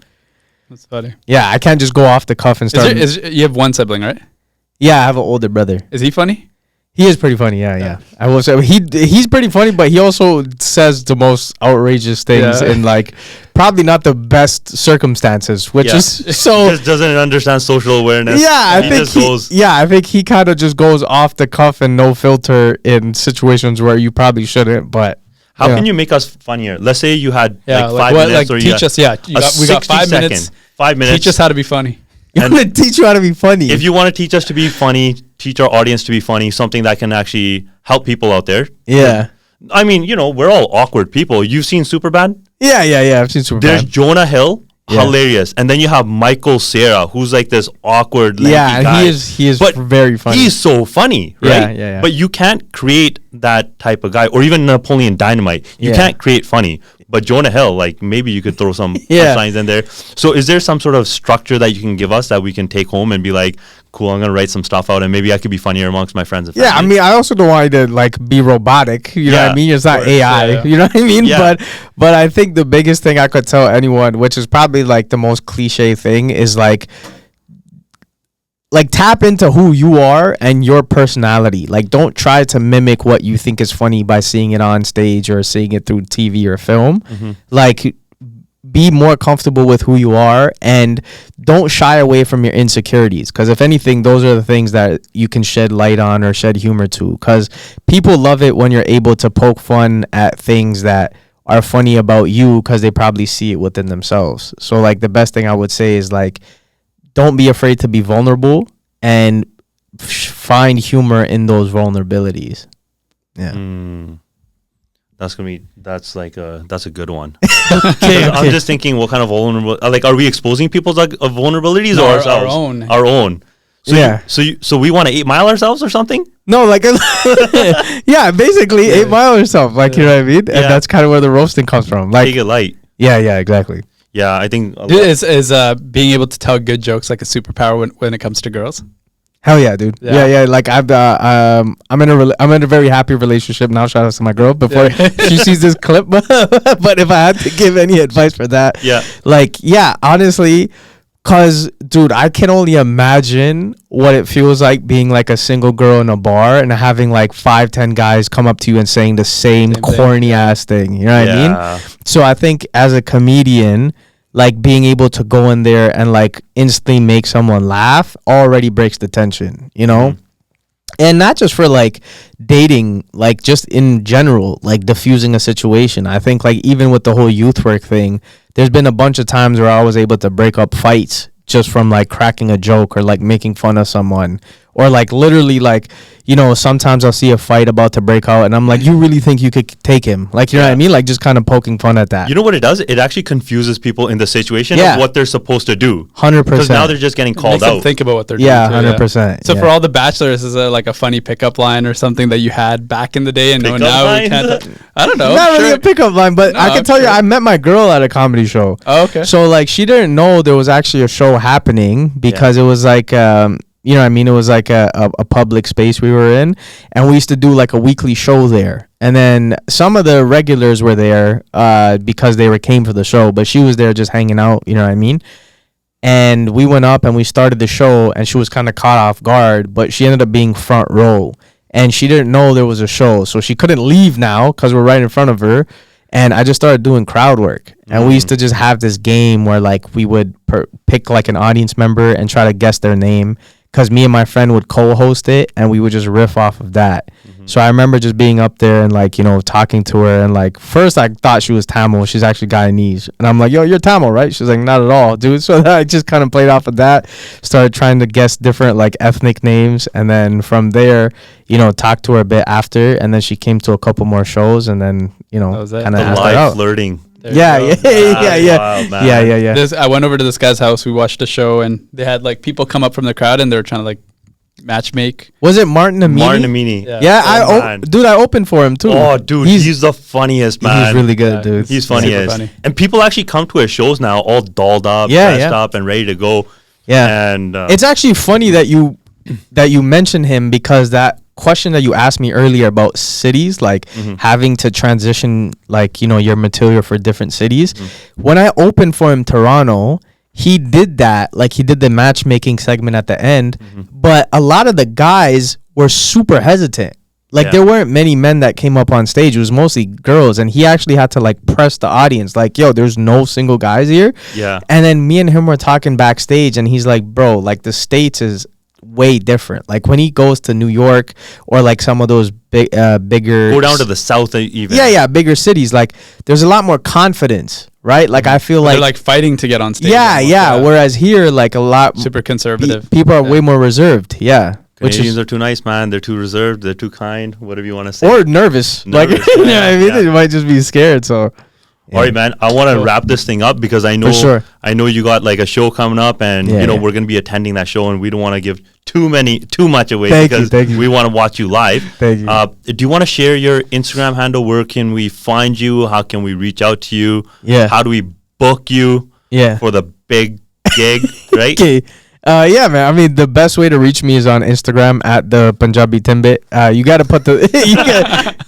that's funny. Yeah, I can't just go off the cuff and start. You have one sibling, right? Yeah, I have an older brother. Is he funny? He is pretty funny, yeah. I will say he's pretty funny, but he also says the most outrageous things in, like, probably not the best circumstances, which is so. Just doesn't understand social awareness. Yeah, I think he kind of just goes off the cuff and no filter in situations where you probably shouldn't. But how can you make us funnier? Let's say you had like 5 minutes, or teach us. Yeah, we got 5 minutes. 5 minutes. Teach us how to be funny. I'm going to teach you how to be funny. If you want to teach us to be funny, teach our audience to be funny, something that can actually help people out there. Yeah. I mean, we're all awkward people. You've seen Superbad? Yeah. I've seen Superbad. There's Jonah Hill, hilarious. And then you have Michael Cera, who's like this awkward, lanky guy. He is very funny. He's so funny, right? Yeah. But you can't create that type of guy. Or even Napoleon Dynamite. You can't create funny. But Jonah Hill, like, maybe you could throw some signs in there. So is there some sort of structure that you can give us that we can take home and be like, cool, I'm going to write some stuff out and maybe I could be funnier amongst my friends and family? Yeah, I mean, I also don't want you to, like, be robotic. You know what I mean? It's not AI. You know what I mean? Yeah. But I think the biggest thing I could tell anyone, which is probably, like, the most cliche thing, is, like, tap into who you are and your personality. Like, don't try to mimic what you think is funny by seeing it on stage or seeing it through TV or film. Like, be more comfortable with who you are and don't shy away from your insecurities, because if anything, those are the things that you can shed light on or shed humor to, because people love it when you're able to poke fun at things that are funny about you because they probably see it within themselves. So, like, the best thing I would say is, like, don't be afraid to be vulnerable and find humor in those vulnerabilities. Yeah. That's a good one. Okay. I'm just thinking, what kind of vulnerable, like, are we exposing people's, like, vulnerabilities, or our own? Our own. So we want to 8 Mile ourselves or something? No, like, yeah, basically 8 Mile yourself. Like, you know what I mean? And that's kind of where the roasting comes from. Like, take it light. Yeah, exactly. Yeah, I think is being able to tell good jokes like a superpower when it comes to girls? Hell yeah, dude. Yeah. Like I'm in a very happy relationship now. Shout out to my girl before she sees this clip. But if I had to give any advice for that, honestly, cause dude, I can only imagine what it feels like being like a single girl in a bar and having like 5-10 guys come up to you and saying the same corny ass thing. You know what I mean? So I think as a comedian, like being able to go in there and like instantly make someone laugh already breaks the tension, you know? And not just for like dating, like just in general, like diffusing a situation. I think like even with the whole youth work thing, there's been a bunch of times where I was able to break up fights just from like cracking a joke or like making fun of someone. Or like literally like, you know, sometimes I'll see a fight about to break out and I'm like, you really think you could take him? Like, you know what I mean? Like just kind of poking fun at that. You know what it does? It actually confuses people in the situation of what they're supposed to do. 100%. Because now they're just getting called out. Think about what they're doing. Yeah, 100%. So for all the bachelors, is it like a funny pickup line or something that you had back in the day and now we can't? I don't know. Not really a pickup line, but I can tell you, I met my girl at a comedy show. Oh, okay. So like she didn't know there was actually a show happening because it was like you know what I mean? It was like a public space we were in, and we used to do like a weekly show there. And then some of the regulars were there because they came for the show, but she was there just hanging out, you know what I mean? And we went up and we started the show, and she was kind of caught off guard, but she ended up being front row. And she didn't know there was a show, so she couldn't leave now because we're right in front of her. And I just started doing crowd work. And we used to just have this game where like we would pick like an audience member and try to guess their name. Because me and my friend would co-host it, and we would just riff off of that. So I remember just being up there and, like, you know, talking to her. And, like, first I thought she was Tamil. She's actually Guyanese. And I'm like, yo, you're Tamil, right? She's like, not at all, dude. So I just kind of played off of that. Started trying to guess different, like, ethnic names. And then from there, you know, talked to her a bit after. And then she came to a couple more shows. And then, you know, kind of asked her out. Flirting. Yeah. Wild, Yeah. I went over to this guy's house. We watched a show, and they had like people come up from the crowd, and they were trying to like match make. Was it Martin Amini? Martin Amini. Yeah, I opened for him too. Oh, dude, he's the funniest, man. He's really good, dude. He's funny. And people actually come to his shows now, all dolled up, dressed up, and ready to go. Yeah, and it's actually funny that you mentioned him, because that question that you asked me earlier about cities, like having to transition, like, you know, your material for different cities. When I opened for him Toronto, he did that, like he did the matchmaking segment at the end, but a lot of the guys were super hesitant. Like there weren't many men that came up on stage. It was mostly girls, and he actually had to like press the audience like, yo, there's no single guys here. And then me and him were talking backstage, and he's like, bro, like the States is way different. Like when he goes to New York or like some of those bigger, go down to the south even, bigger cities, like there's a lot more confidence, right? Like I feel like they're like fighting to get on stage. Whereas here, like a lot super conservative people are way more reserved. Canadians are too nice, man. They're too reserved. They're too kind. Whatever you want to say. Or nervous. Like, you know what I mean? They might just be scared. So, all right, man. I want to wrap this thing up because I know you got like a show coming up, and you know we're gonna be attending that show, and we don't want to give too much away because we want to watch you live. Thank you. Do you want to share your Instagram handle? Where can we find you? How can we reach out to you? How do we book you? For the big gig, right? Okay. Man. I mean, the best way to reach me is on Instagram at the Punjabi Timbit. You gotta put you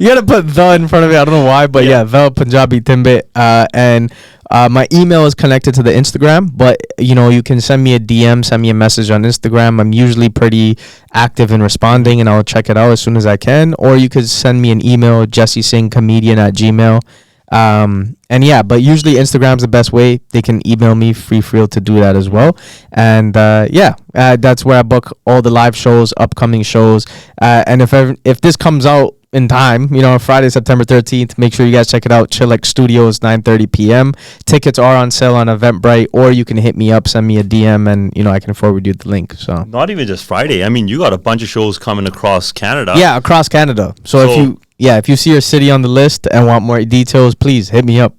gotta put the in front of it. I don't know why, but the Punjabi Timbit. And my email is connected to the Instagram, but you know, you can send me a DM, send me a message on Instagram. I'm usually pretty active in responding, and I'll check it out as soon as I can. Or you could send me an email, jessesinghcomedian@gmail.com. But usually Instagram's the best way. They can email me, free to do that as well. And that's where I book all the live shows, upcoming shows. And if this comes out in time, you know, Friday, September 13th, make sure you guys check it out. Chillax Studios, 9:30 p.m. Tickets are on sale on Eventbrite, or you can hit me up, send me a DM, and you know, I can forward you the link. So not even just Friday. I mean, you got a bunch of shows coming across Canada. Yeah, across Canada. So if you see your city on the list and want more details, please hit me up.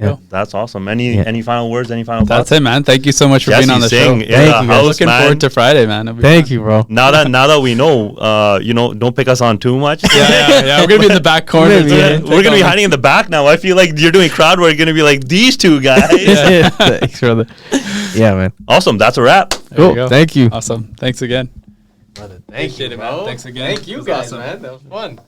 go. That's awesome. Any final words? Any final thoughts? That's it, man. Thank you so much for being on the show. Thank you. Looking forward to Friday, man. Thank you, bro. Now that we know, don't pick us on too much. Yeah. We're gonna be in the back corner. We're gonna be hiding in the back now. I feel like you're doing crowd work. You're gonna be like these two guys. Thanks, brother. Yeah, man. Awesome. That's a wrap. Cool. Thank you. Awesome. Thanks again. Thank you, man. Thanks again. Thank you guys, man. That was fun.